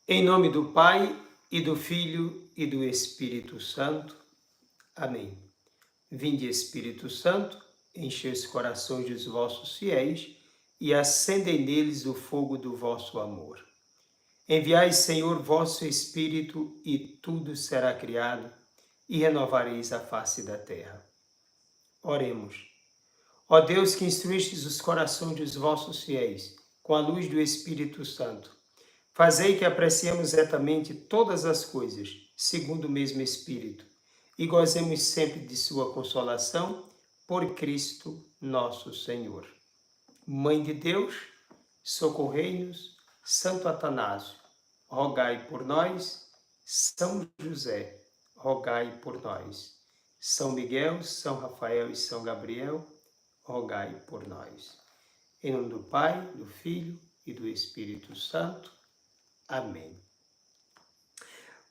Em nome do Pai, e do Filho, e do Espírito Santo. Amém. Vinde, Espírito Santo, enchei os corações dos vossos fiéis e acendei neles o fogo do vosso amor. Enviai, Senhor, vosso Espírito, e tudo será criado, e renovareis a face da terra. Oremos. Ó Deus, que instruístes os corações dos vossos fiéis com a luz do Espírito Santo, fazei que apreciemos retamente todas as coisas, segundo o mesmo Espírito, e gozemos sempre de sua consolação, por Cristo nosso Senhor. Mãe de Deus, socorrei-nos. Santo Atanásio, rogai por nós. São José, rogai por nós. São Miguel, São Rafael e São Gabriel, rogai por nós. Em nome do Pai, do Filho e do Espírito Santo. Amém.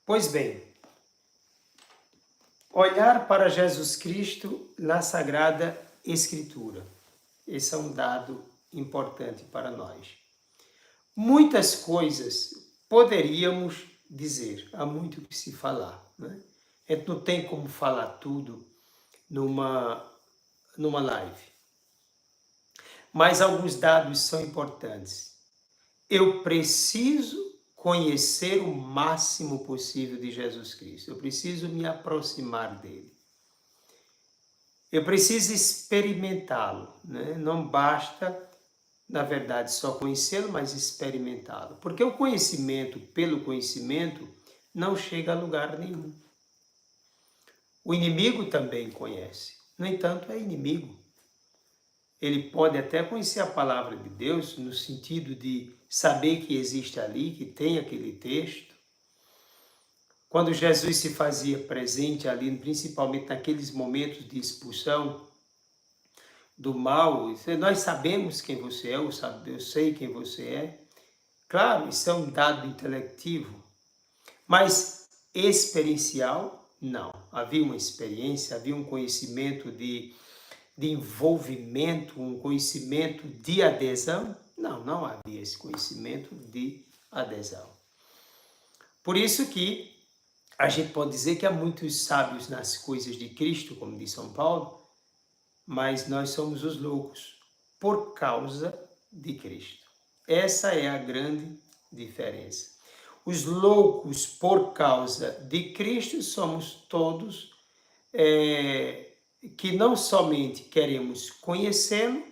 Pois bem, olhar para Jesus Cristo na Sagrada Escritura. Esse é um dado importante para nós. Muitas coisas poderíamos dizer, há muito que se falar, né? A gente não tem como falar tudo numa live. Mas alguns dados são importantes. Eu preciso conhecer o máximo possível de Jesus Cristo. Eu preciso me aproximar dele. Eu preciso experimentá-lo, né? Não basta, na verdade, só conhecê-lo, mas experimentá-lo. Porque o conhecimento pelo conhecimento não chega a lugar nenhum. O inimigo também conhece. No entanto, é inimigo. Ele pode até conhecer a palavra de Deus no sentido de saber que existe ali, que tem aquele texto. Quando Jesus se fazia presente ali, principalmente naqueles momentos de expulsão do mal, nós sabemos quem você é, eu sei quem você é. Claro, isso é um dado intelectivo, mas experiencial, não. Havia uma experiência, havia um conhecimento de envolvimento, um conhecimento de adesão? Não havia esse conhecimento de adesão. Por isso que a gente pode dizer que há muitos sábios nas coisas de Cristo, como diz São Paulo, mas nós somos os loucos por causa de Cristo. Essa é a grande diferença. Os loucos por causa de Cristo somos todos que não somente queremos conhecê-lo,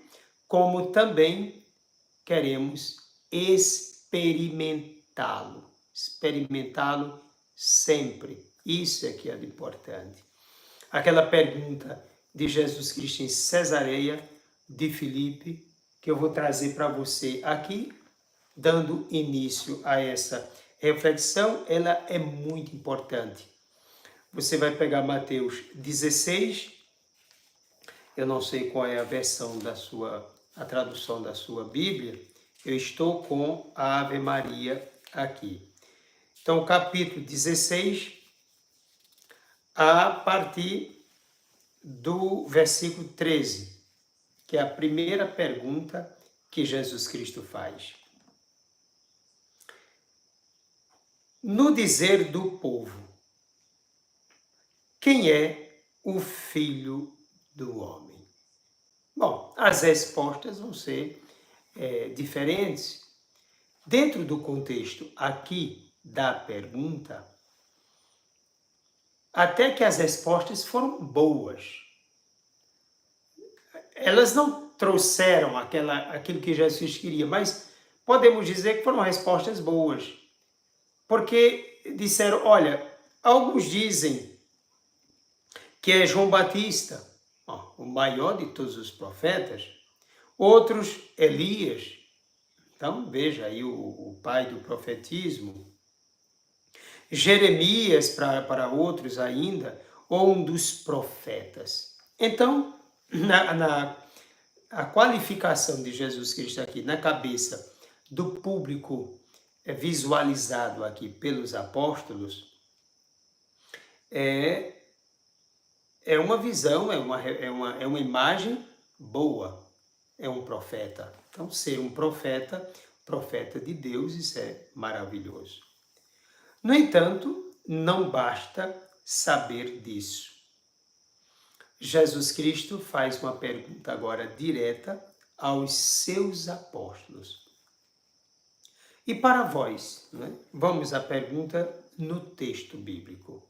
como também queremos experimentá-lo. Experimentá-lo sempre. Isso é que é importante. Aquela pergunta de Jesus Cristo em Cesareia de Filipe, que eu vou trazer para você aqui, dando início a essa reflexão, ela é muito importante. Você vai pegar Mateus 16, eu não sei qual é a versão a tradução da sua Bíblia, eu estou com a Ave Maria aqui. Então, capítulo 16, a partir do versículo 13, que é a primeira pergunta que Jesus Cristo faz. No dizer do povo, quem é o Filho do Homem? Bom, as respostas vão ser diferentes. Dentro do contexto aqui da pergunta, até que as respostas foram boas. Elas não trouxeram aquilo que Jesus queria, mas podemos dizer que foram respostas boas. Porque disseram, olha, alguns dizem que é João Batista, o maior de todos os profetas, outros Elias, então veja aí o pai do profetismo, Jeremias para outros ainda, ou um dos profetas. Então, a qualificação de Jesus Cristo aqui na cabeça do público visualizado aqui pelos apóstolos é uma visão, é uma imagem boa, é um profeta. Então, ser um profeta de Deus, isso é maravilhoso. No entanto, não basta saber disso. Jesus Cristo faz uma pergunta agora direta aos seus apóstolos. E para vós, né? Vamos à pergunta no texto bíblico.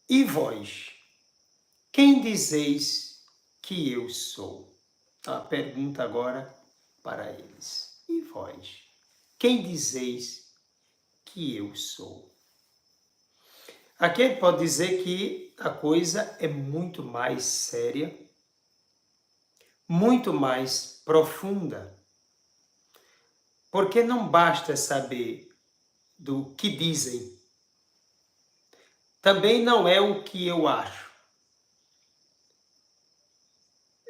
E vós, quem dizeis que eu sou? A pergunta agora para eles. E vós, quem dizeis que eu sou? Aqui ele pode dizer que a coisa é muito mais séria, muito mais profunda, porque não basta saber do que dizem, também não é o que eu acho.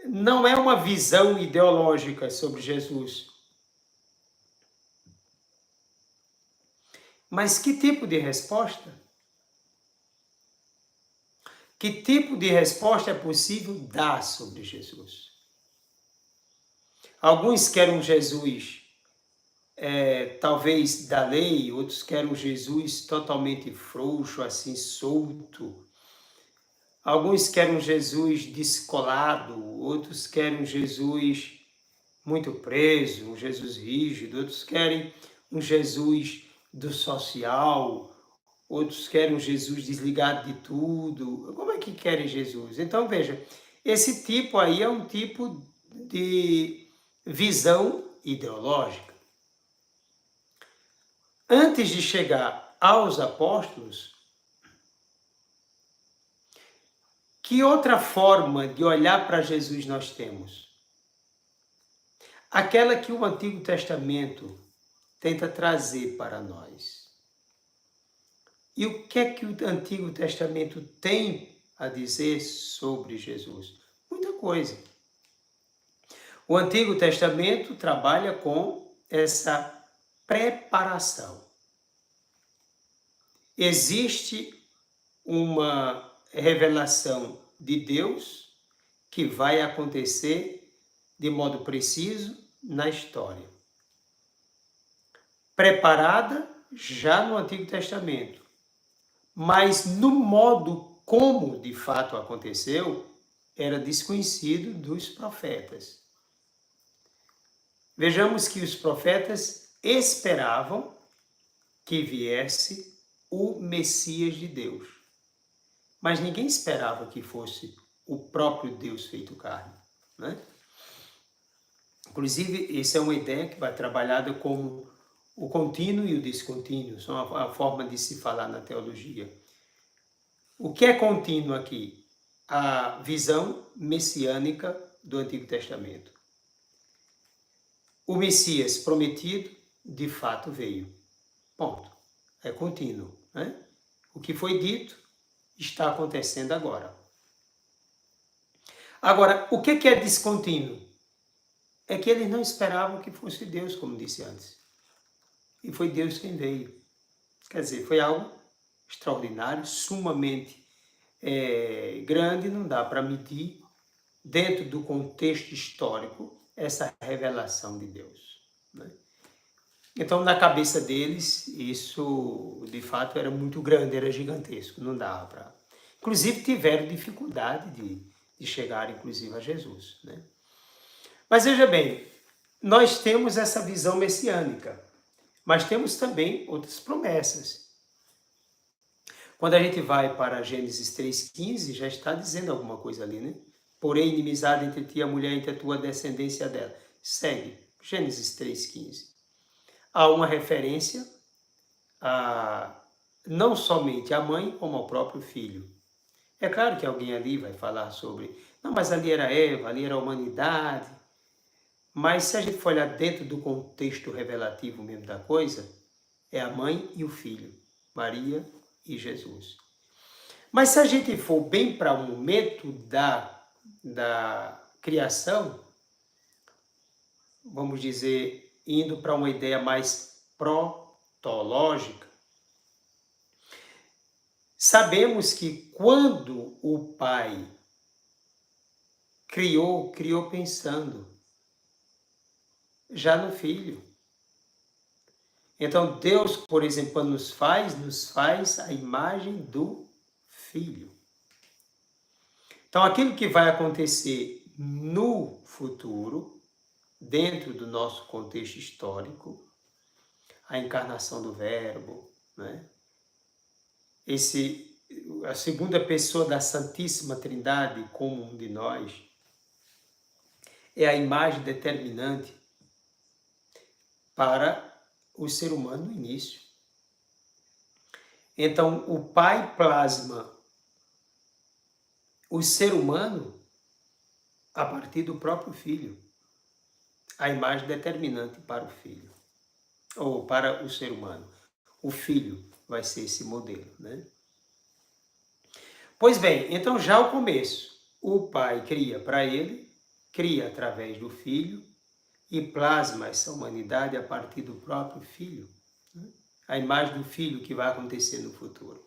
Não é uma visão ideológica sobre Jesus. Mas que tipo de resposta? Que tipo de resposta é possível dar sobre Jesus? Alguns querem Jesus, talvez da lei, outros querem Jesus totalmente frouxo, assim, solto. Alguns querem Jesus descolado, outros querem Jesus muito preso, um Jesus rígido, outros querem um Jesus do social, outros querem um Jesus desligado de tudo. Como é que querem Jesus? Então, veja, esse tipo aí é um tipo de visão ideológica. Antes de chegar aos apóstolos, que outra forma de olhar para Jesus nós temos? Aquela que o Antigo Testamento tenta trazer para nós. E o que é que o Antigo Testamento tem a dizer sobre Jesus? Muita coisa. O Antigo Testamento trabalha com essa preparação. Existe uma revelação de Deus que vai acontecer de modo preciso na história. Preparada já no Antigo Testamento, mas no modo como de fato aconteceu, era desconhecido dos profetas. Vejamos que os profetas esperavam que viesse o Messias de Deus, mas ninguém esperava que fosse o próprio Deus feito carne, né? Inclusive, essa é uma ideia que vai trabalhada como o contínuo e o descontínuo, são a forma de se falar na teologia. O que é contínuo aqui? A visão messiânica do Antigo Testamento. O Messias prometido, de fato, veio. Ponto. É contínuo, né? O que foi dito está acontecendo agora. Agora, o que é descontínuo? É que eles não esperavam que fosse Deus, como disse antes. E foi Deus quem veio. Quer dizer, foi algo extraordinário, sumamente grande, não dá para medir, dentro do contexto histórico, essa revelação de Deus, né? Então, na cabeça deles, isso de fato era muito grande, era gigantesco, não dava para... Inclusive, tiveram dificuldade de chegar, inclusive, a Jesus, né? Mas veja bem, nós temos essa visão messiânica, mas temos também outras promessas. Quando a gente vai para Gênesis 3,15, já está dizendo alguma coisa ali, né? Porém, inimizade entre ti e a mulher, entre a tua descendência dela. Segue, Gênesis 3,15. Há uma referência não somente à mãe, como ao próprio filho. É claro que alguém ali vai falar sobre, não, mas ali era Eva, ali era a humanidade. Mas se a gente for olhar dentro do contexto revelativo mesmo da coisa, é a mãe e o filho, Maria e Jesus. Mas se a gente for bem para o momento da criação, vamos dizer, indo para uma ideia mais protológica, sabemos que quando o Pai criou pensando já no Filho. Então, Deus, por exemplo, quando nos faz a imagem do Filho. Então, aquilo que vai acontecer no futuro, dentro do nosso contexto histórico, a encarnação do Verbo, né? A segunda pessoa da Santíssima Trindade como um de nós, é a imagem determinante para o ser humano no início. Então, o Pai plasma o ser humano a partir do próprio Filho, a imagem determinante para o Filho, ou para o ser humano. O Filho vai ser esse modelo, né? Pois bem, então já ao começo, o Pai cria para ele, cria através do Filho e plasma essa humanidade a partir do próprio Filho, né? A imagem do Filho que vai acontecer no futuro.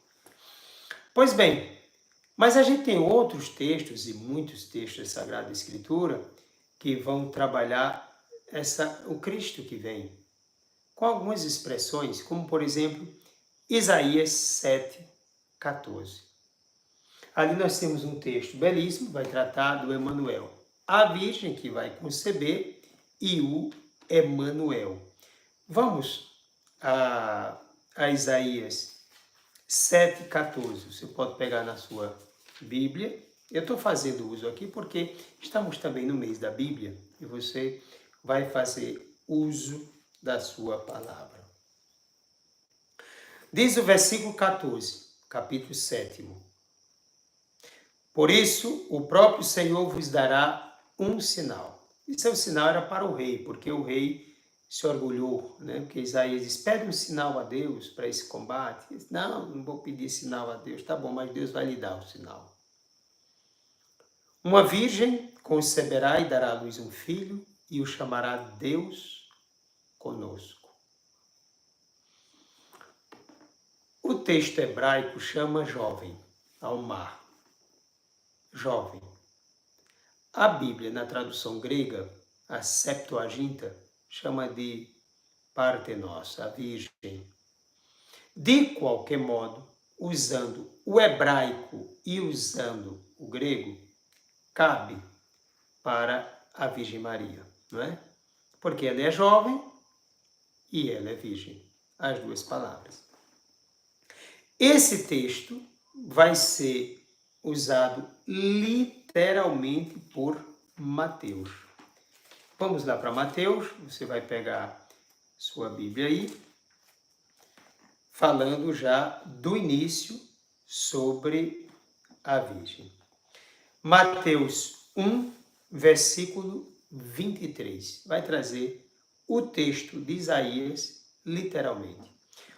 Pois bem, mas a gente tem outros textos e muitos textos da Sagrada Escritura que vão trabalhar o Cristo que vem, com algumas expressões, como por exemplo, Isaías 7,14. Ali nós temos um texto belíssimo, vai tratar do Emanuel, a Virgem que vai conceber e o Emanuel. Vamos a Isaías 7,14. Você pode pegar na sua Bíblia. Eu estou fazendo uso aqui porque estamos também no mês da Bíblia e você vai fazer uso da sua palavra. Diz o versículo 14, capítulo 7. Por isso, o próprio Senhor vos dará um sinal. E seu sinal era para o rei, porque o rei se orgulhou, né? Porque Isaías diz, pede um sinal a Deus para esse combate. Ele disse, não vou pedir sinal a Deus. Tá bom, mas Deus vai lhe dar o sinal. Uma virgem conceberá e dará à luz um filho e o chamará Deus conosco. O texto hebraico chama jovem ao mar. Jovem. A Bíblia, na tradução grega, a Septuaginta, chama de Partenos, a Virgem. De qualquer modo, usando o hebraico e usando o grego, cabe para a Virgem Maria, não é? Porque ela é jovem e ela é virgem, as duas palavras. Esse texto vai ser usado literalmente por Mateus. Vamos lá para Mateus, você vai pegar sua Bíblia aí, falando já do início sobre a Virgem. Mateus 1, versículo 23, vai trazer o texto de Isaías literalmente.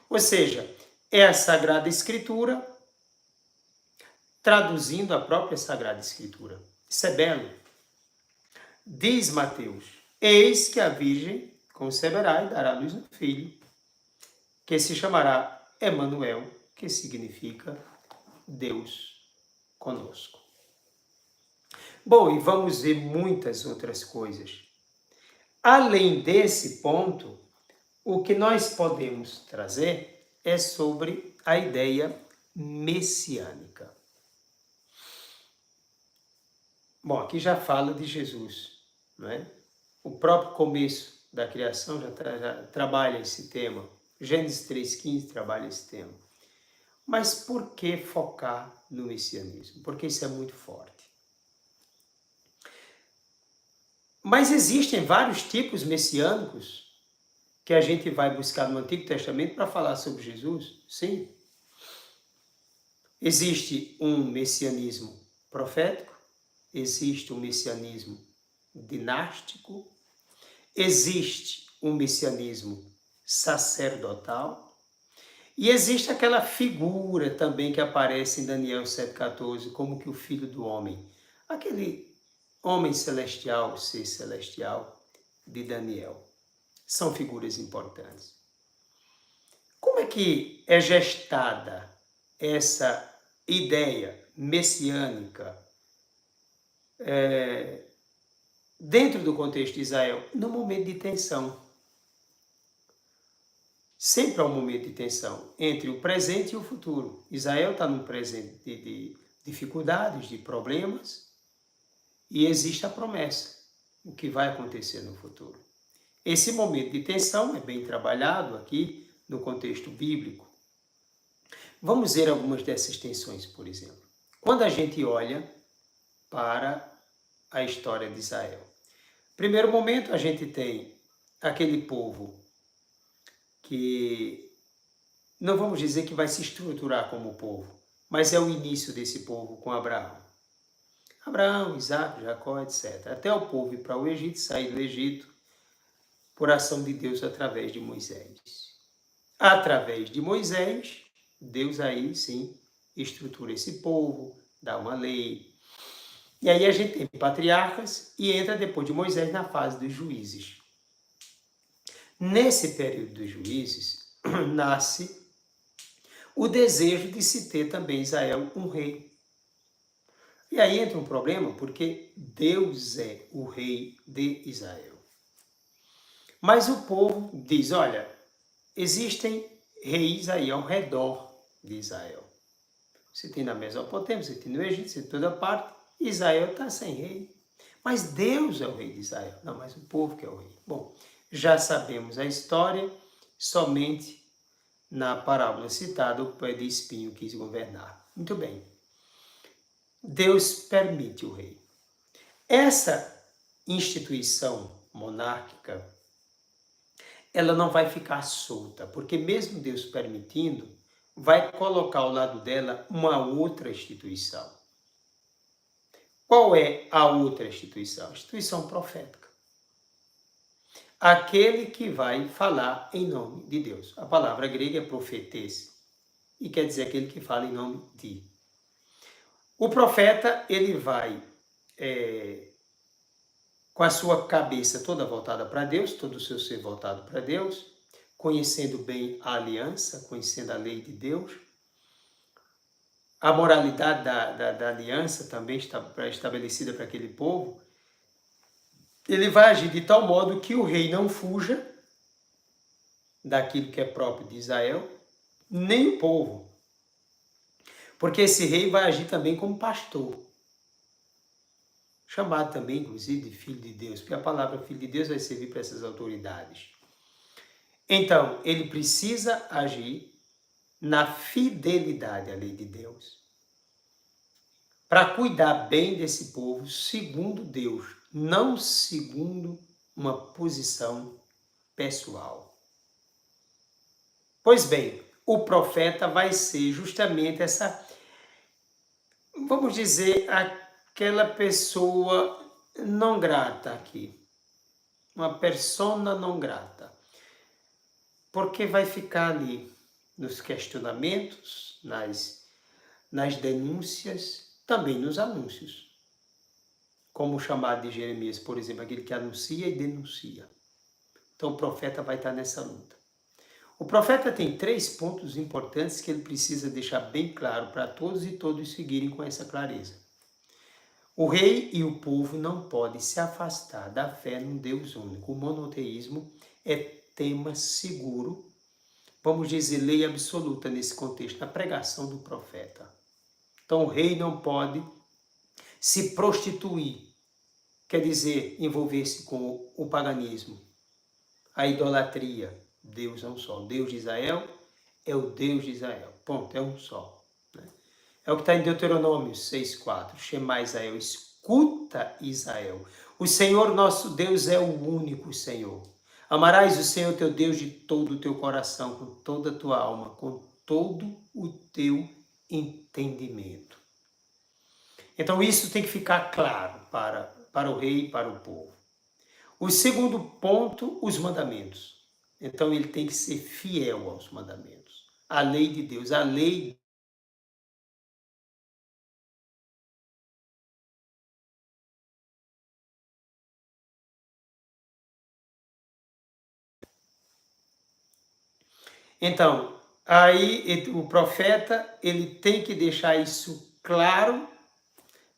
Ou seja, é a Sagrada Escritura traduzindo a própria Sagrada Escritura. Isso é belo. Diz Mateus, eis que a Virgem conceberá e dará à luz um filho, que se chamará Emanuel, que significa Deus conosco. Bom, e vamos ver muitas outras coisas. Além desse ponto, o que nós podemos trazer é sobre a ideia messiânica. Bom, aqui já fala de Jesus, não é? O próprio começo da criação já trabalha esse tema. Gênesis 3,15 trabalha esse tema. Mas por que focar no messianismo? Porque isso é muito forte. Mas existem vários tipos messiânicos que a gente vai buscar no Antigo Testamento para falar sobre Jesus? Sim. Existe um messianismo profético, existe um messianismo dinástico, existe um messianismo sacerdotal e existe aquela figura também que aparece em Daniel 7,14 como que o Filho do Homem, aquele homem celestial, ser celestial de Daniel. São figuras importantes. Como é que é gestada essa ideia messiânica dentro do contexto de Israel? No momento de tensão. Sempre há um momento de tensão entre o presente e o futuro. Israel está num presente de dificuldades, de problemas, e existe a promessa, o que vai acontecer no futuro. Esse momento de tensão é bem trabalhado aqui no contexto bíblico. Vamos ver algumas dessas tensões, por exemplo. Quando a gente olha para a história de Israel. Primeiro momento, a gente tem aquele povo que não vamos dizer que vai se estruturar como povo, mas é o início desse povo com Abraão. Abraão, Isaac, Jacó, etc. Até o povo ir para o Egito, sair do Egito, por ação de Deus através de Moisés. Através de Moisés, Deus aí sim estrutura esse povo, dá uma lei. E aí a gente tem patriarcas e entra depois de Moisés na fase dos juízes. Nesse período dos juízes, nasce o desejo de se ter também Israel um rei. E aí entra um problema, porque Deus é o rei de Israel. Mas o povo diz, olha, existem reis aí ao redor de Israel. Você tem na Mesopotâmia, você tem no Egito, você tem toda parte. Israel está sem rei. Mas Deus é o rei de Israel. Não, mas o povo que é o rei. Bom, já sabemos a história, somente na parábola citada, o pé de espinho quis governar. Muito bem. Deus permite o rei. Essa instituição monárquica, ela não vai ficar solta, porque mesmo Deus permitindo, vai colocar ao lado dela uma outra instituição. Qual é a outra instituição? A instituição profética. Aquele que vai falar em nome de Deus. A palavra grega é profetes, e quer dizer aquele que fala em nome de. O profeta, ele vai com a sua cabeça toda voltada para Deus, todo o seu ser voltado para Deus, conhecendo bem a aliança, conhecendo a lei de Deus. A moralidade da aliança também está estabelecida para aquele povo. Ele vai agir de tal modo que o rei não fuja daquilo que é próprio de Israel, nem o povo. Porque esse rei vai agir também como pastor. Chamado também, inclusive, de filho de Deus, porque a palavra filho de Deus vai servir para essas autoridades. Então, ele precisa agir na fidelidade à lei de Deus, para cuidar bem desse povo segundo Deus, não segundo uma posição pessoal. Pois bem, o profeta vai ser justamente essa, vamos dizer, aquela pessoa não grata aqui, uma persona não grata, porque vai ficar ali nos questionamentos, nas denúncias, também nos anúncios. Como o chamado de Jeremias, por exemplo, aquele que anuncia e denuncia. Então o profeta vai estar nessa luta. O profeta tem 3 pontos importantes que ele precisa deixar bem claro para todos e todos seguirem com essa clareza. O rei e o povo não podem se afastar da fé num Deus único. O monoteísmo é tema seguro, vamos dizer, lei absoluta nesse contexto, na pregação do profeta. Então o rei não pode se prostituir, quer dizer, envolver-se com o paganismo, a idolatria. Deus é um só. O Deus de Israel é o Deus de Israel. Ponto, é um só. Né? É o que está em Deuteronômio 6,4. Shema Israel, escuta Israel. O Senhor nosso Deus é o único Senhor. Amarás o Senhor teu Deus de todo o teu coração, com toda a tua alma, com todo o teu entendimento. Então isso tem que ficar claro para o rei e para o povo. O segundo ponto, os mandamentos. Então ele tem que ser fiel aos mandamentos. A lei de Deus, a lei. Então, aí o profeta, ele tem que deixar isso claro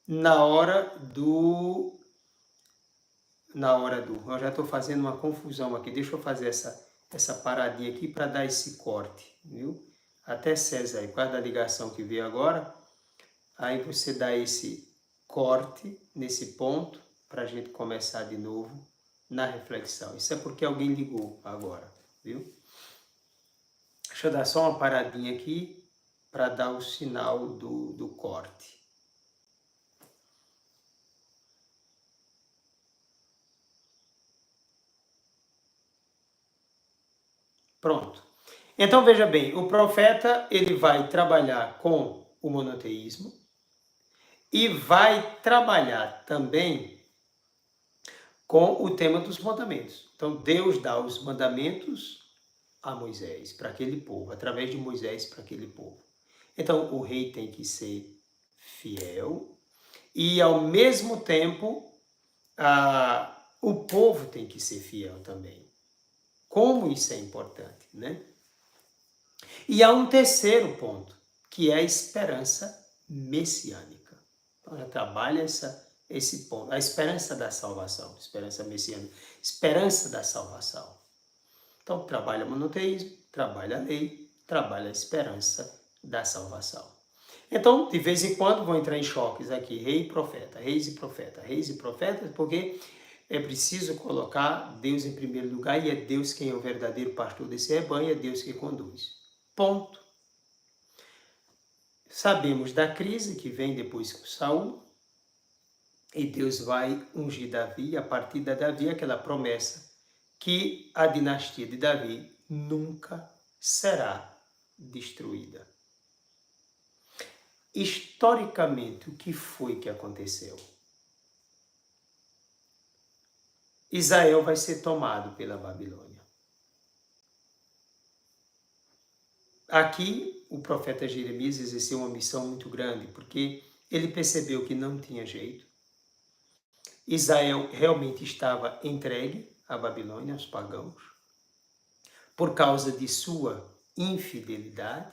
na hora do... Eu já estou fazendo uma confusão aqui, deixa eu fazer essa paradinha aqui para dar esse corte, viu? Até César, aí, por causa da ligação que veio agora, aí você dá esse corte nesse ponto para a gente começar de novo na reflexão. Isso é porque alguém ligou agora, viu? Deixa eu dar só uma paradinha aqui para dar o sinal do corte. Pronto. Então veja bem, o profeta ele vai trabalhar com o monoteísmo e vai trabalhar também com o tema dos mandamentos. Então Deus dá os mandamentos a Moisés, para aquele povo, através de Moisés para aquele povo. Então o rei tem que ser fiel e ao mesmo tempo o povo tem que ser fiel também. Como isso é importante, né? E há um terceiro ponto, que é a esperança messiânica. Então, já trabalha esse ponto, a esperança da salvação, esperança messiânica, esperança da salvação. Então, trabalha o monoteísmo, trabalha a lei, trabalha a esperança da salvação. Então, de vez em quando, vão entrar em choques aqui, rei e profeta, reis e profeta, reis e profetas, porque é preciso colocar Deus em primeiro lugar e é Deus quem é o verdadeiro pastor desse rebanho, é Deus que conduz. Ponto. Sabemos da crise que vem depois com Saul, e Deus vai ungir Davi, e a partir da Davi, aquela promessa que a dinastia de Davi nunca será destruída. Historicamente, o que foi que aconteceu? Israel vai ser tomado pela Babilônia. Aqui, o profeta Jeremias exerceu uma missão muito grande, porque ele percebeu que não tinha jeito. Israel realmente estava entregue à Babilônia, aos pagãos, por causa de sua infidelidade.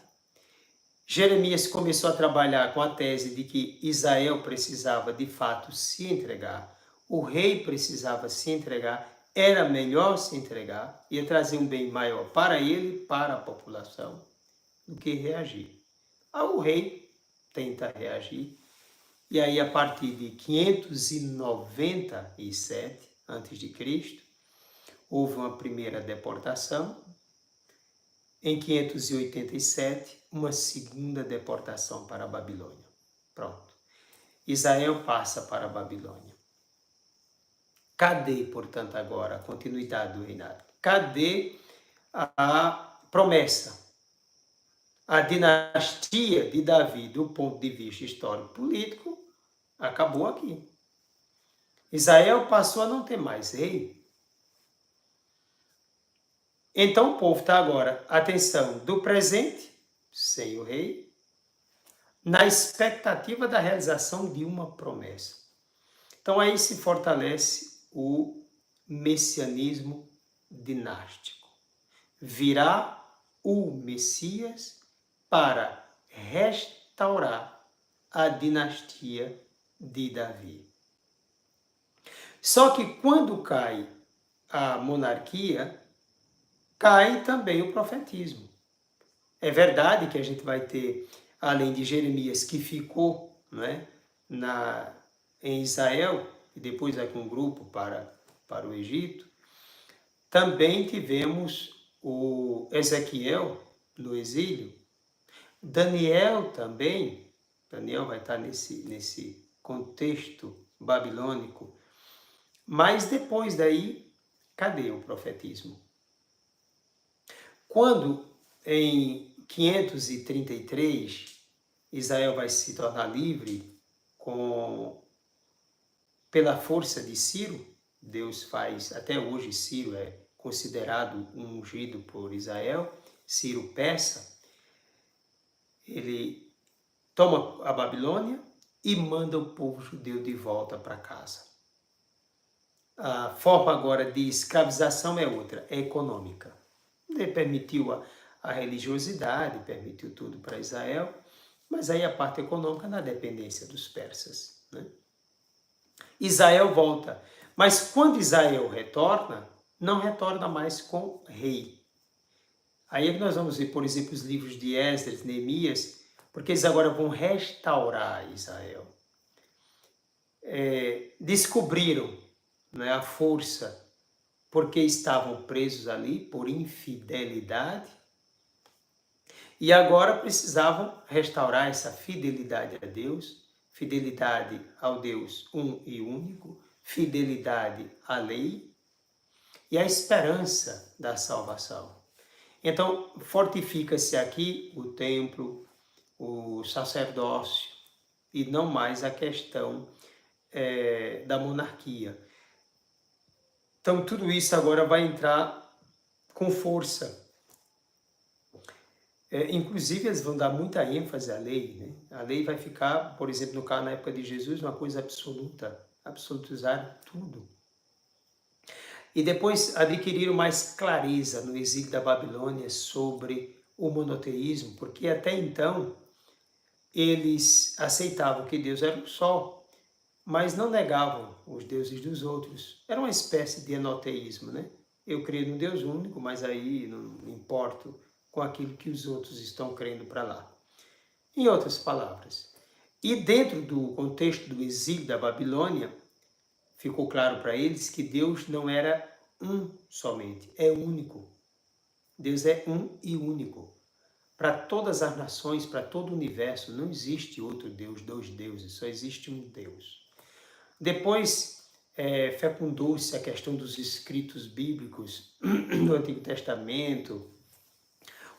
Jeremias começou a trabalhar com a tese de que Israel precisava de fato se entregar, o rei precisava se entregar, era melhor se entregar, ia trazer um bem maior para ele e para a população, do que reagir. O rei tenta reagir, e aí a partir de 597 a.C., houve uma primeira deportação, em 587, uma segunda deportação para a Babilônia. Pronto. Israel passa para a Babilônia. Cadê, portanto, agora a continuidade do reinado? Cadê a promessa? A dinastia de Davi, do ponto de vista histórico-político, acabou aqui. Israel passou a não ter mais rei. Então o povo está agora, atenção, do presente, sem o rei, na expectativa da realização de uma promessa. Então aí se fortalece o messianismo dinástico. Virá o Messias para restaurar a dinastia de Davi. Só que quando cai a monarquia, cai também o profetismo. É verdade que a gente vai ter, além de Jeremias, que ficou, não é, em Israel, e depois vai com um grupo para o Egito, também tivemos o Ezequiel no exílio, Daniel também, Daniel vai estar nesse contexto babilônico, mas depois daí, cadê o profetismo? Quando em 533 Israel vai se tornar livre pela força de Ciro, Deus faz, até hoje Ciro é considerado um ungido por Israel, Ciro persa, ele toma a Babilônia e manda o povo judeu de volta para casa. A forma agora de escravização é outra, é econômica. Ele permitiu a religiosidade, permitiu tudo para Israel, mas aí a parte econômica na dependência dos persas, né? Israel volta, mas quando Israel retorna, não retorna mais com rei, Aí é que nós vamos ver, por exemplo, os livros de Esdras, Neemias, porque eles agora vão restaurar Israel. Descobriram, né, a força, porque estavam presos ali por infidelidade, e agora precisavam restaurar essa fidelidade a Deus, fidelidade ao Deus um e único, fidelidade à lei e a esperança da salvação. Então, fortifica-se aqui o templo, o sacerdócio, e não mais a questão da monarquia. Então, tudo isso agora vai entrar com força. Inclusive, eles vão dar muita ênfase à lei, né? A lei vai ficar, por exemplo, no caso, na época de Jesus, uma coisa absoluta, absolutizar tudo. E depois adquiriram mais clareza no exílio da Babilônia sobre o monoteísmo, porque até então eles aceitavam que Deus era um só, mas não negavam os deuses dos outros. Era uma espécie de enoteísmo, né? Eu creio no Deus único, mas aí não importo com aquilo que os outros estão crendo para lá. Em outras palavras, e dentro do contexto do exílio da Babilônia, ficou claro para eles que Deus não era um somente, é único. Deus é um e único. Para todas as nações, para todo o universo, não existe outro Deus, dois deuses, só existe um Deus. Depois fecundou-se a questão dos escritos bíblicos do Antigo Testamento,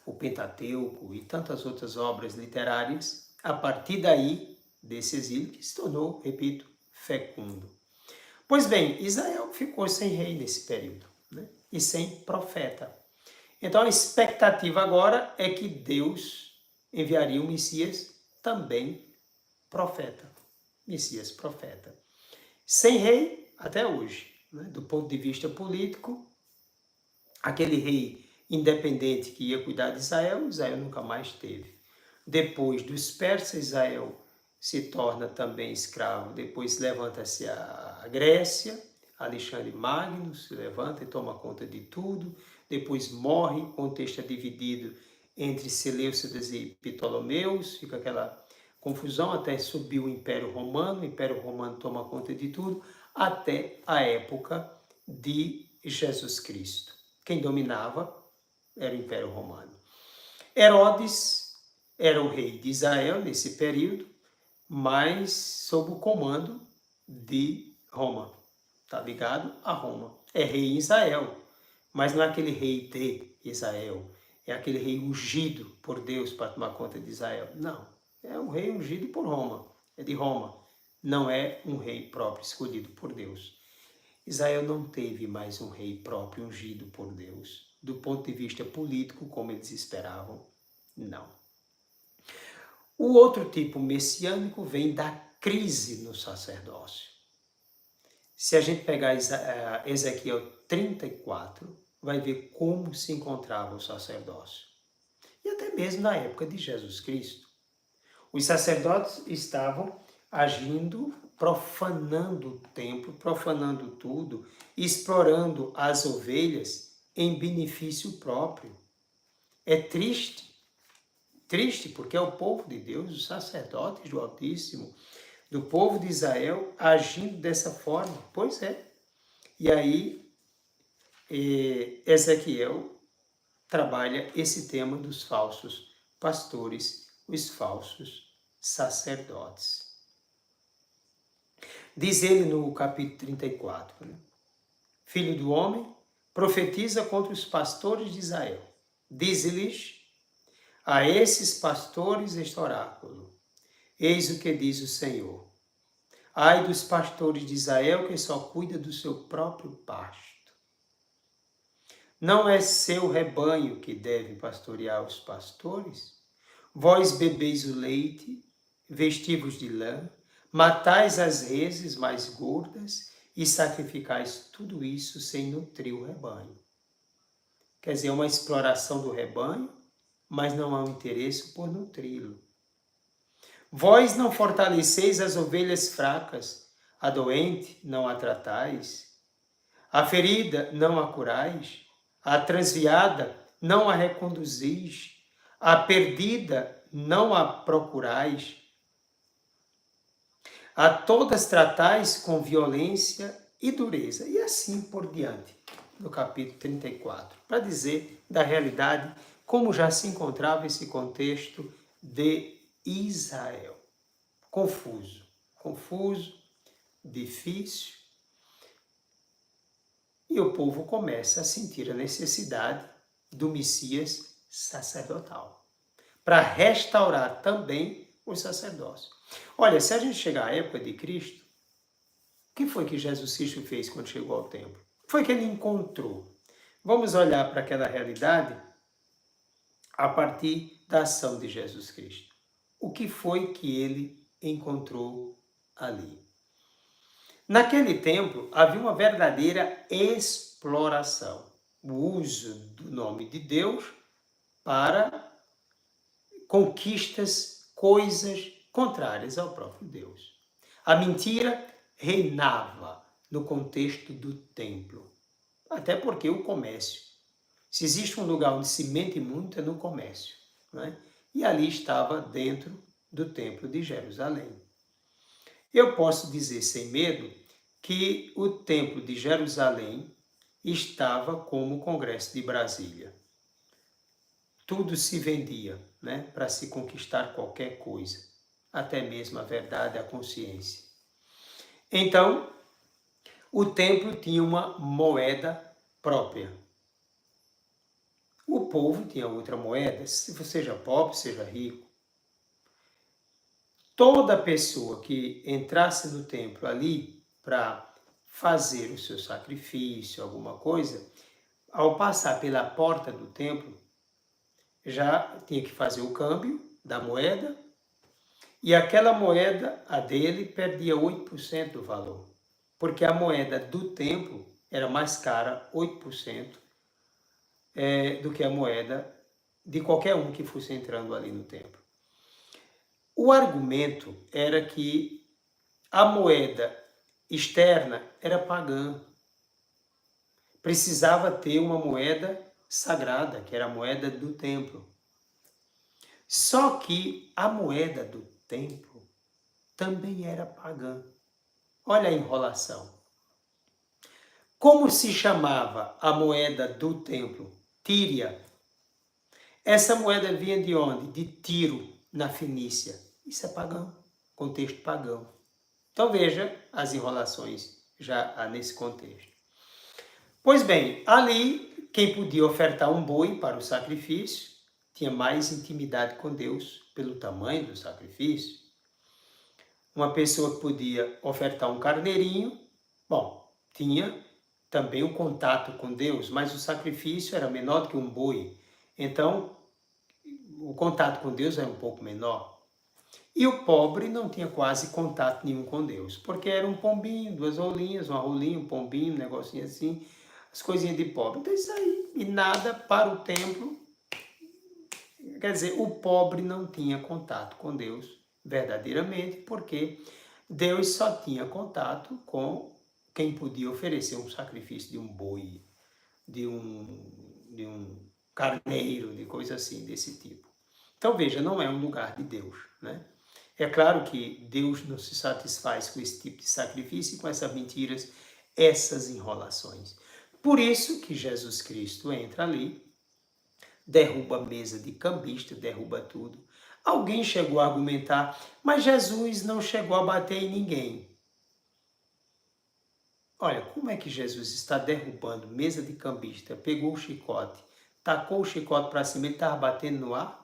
o Pentateuco e tantas outras obras literárias, a partir daí, desse exílio, que se tornou, repito, fecundo. Pois bem, Israel ficou sem rei nesse período, né? E sem profeta. Então a expectativa agora é que Deus enviaria o Messias também profeta. Messias profeta. Sem rei até hoje, né? Do ponto de vista político, aquele rei independente que ia cuidar de Israel, Israel nunca mais teve. Depois dos persas, Israel se torna também escravo. Depois levanta-se a Grécia, Alexandre Magno se levanta e toma conta de tudo. Depois morre, o contexto é dividido entre Seleucidas e Ptolomeus, fica aquela confusão até subir o Império Romano toma conta de tudo, até a época de Jesus Cristo. Quem dominava era o Império Romano. Herodes era o rei de Israel nesse período, mas sob o comando de Roma. Está ligado a Roma. É rei em Israel, mas não é aquele rei de Israel. É aquele rei ungido por Deus para tomar conta de Israel. Não, é um rei ungido por Roma. É de Roma. Não é um rei próprio escolhido por Deus. Israel não teve mais um rei próprio ungido por Deus. Do ponto de vista político, como eles esperavam, não. O outro tipo messiânico vem da crise no sacerdócio. Se a gente pegar Ezequiel 34, vai ver como se encontrava o sacerdócio. E até mesmo na época de Jesus Cristo. Os sacerdotes estavam agindo, profanando o templo, profanando tudo, explorando as ovelhas em benefício próprio. É triste porque é o povo de Deus, os sacerdotes do Altíssimo, do povo de Israel, agindo dessa forma. Pois é. E aí, Ezequiel trabalha esse tema dos falsos pastores, os falsos sacerdotes. Diz ele no capítulo 34, né? Filho do homem, profetiza contra os pastores de Israel. Diz-lhes a esses pastores este oráculo: eis o que diz o Senhor. Ai dos pastores de Israel que só cuida do seu próprio pasto. Não é seu rebanho que deve pastorear os pastores? Vós bebeis o leite, vestivos de lã, matais as reses mais gordas e sacrificais tudo isso sem nutrir o rebanho. Quer dizer, uma exploração do rebanho, mas não há um interesse por nutri-lo. Vós não fortaleceis as ovelhas fracas, a doente não a tratais, a ferida não a curais, a transviada não a reconduzis, a perdida não a procurais, a todas tratais com violência e dureza, e assim por diante, no capítulo 34, para dizer da realidade como já se encontrava esse contexto de Israel. Confuso, difícil, e o povo começa a sentir a necessidade do Messias sacerdotal, para restaurar também o sacerdócio. Olha, se a gente chegar à época de Cristo, o que foi que Jesus Cristo fez quando chegou ao templo? O que foi que ele encontrou? Vamos olhar para aquela realidade a partir da ação de Jesus Cristo. O que foi que ele encontrou ali? Naquele tempo havia uma verdadeira exploração, o uso do nome de Deus para conquistas, coisas contrárias ao próprio Deus. A mentira reinava no contexto do templo, até porque o comércio. Se existe um lugar onde se mente muito é no comércio, não é? E ali estava dentro do templo de Jerusalém. Eu posso dizer sem medo que o templo de Jerusalém estava como o Congresso de Brasília. Tudo se vendia, né, para se conquistar qualquer coisa, até mesmo a verdade, a consciência. Então, o templo tinha uma moeda própria. O povo tinha outra moeda, seja pobre, seja rico. Toda pessoa que entrasse no templo ali para fazer o seu sacrifício, alguma coisa, ao passar pela porta do templo, já tinha que fazer o câmbio da moeda, e aquela moeda, a dele, perdia 8% do valor, porque a moeda do templo era mais cara, 8%, do que a moeda de qualquer um que fosse entrando ali no templo. O argumento era que a moeda externa era pagã. Precisava ter uma moeda sagrada, que era a moeda do templo. Só que a moeda do templo também era pagã. Olha a enrolação. Como se chamava a moeda do templo? Tíria. Essa moeda vinha de onde? De Tiro, na Fenícia. Isso é pagão, contexto pagão. Então veja as enrolações já nesse contexto. Pois bem, ali quem podia ofertar um boi para o sacrifício tinha mais intimidade com Deus pelo tamanho do sacrifício. Uma pessoa que podia ofertar um carneirinho, bom, tinha também um contato com Deus, mas o sacrifício era menor do que um boi. Então, o contato com Deus era um pouco menor. E o pobre não tinha quase contato nenhum com Deus, porque era um pombinho, duas rolinhas, uma rolinha, um pombinho, um negocinho assim, as coisinhas de pobre. Então isso aí, e nada para o templo. Quer dizer, o pobre não tinha contato com Deus verdadeiramente, porque Deus só tinha contato com quem podia oferecer um sacrifício de um boi, de um carneiro, de coisa assim, desse tipo. Então veja, não é um lugar de Deus, né? É claro que Deus não se satisfaz com esse tipo de sacrifício e com essas mentiras, essas enrolações. Por isso que Jesus Cristo entra ali, derruba a mesa de cambista, derruba tudo. Alguém chegou a argumentar, mas Jesus não chegou a bater em ninguém. Olha, como é que Jesus está derrubando mesa de cambista, pegou o chicote, tacou o chicote para cima e estava batendo no ar?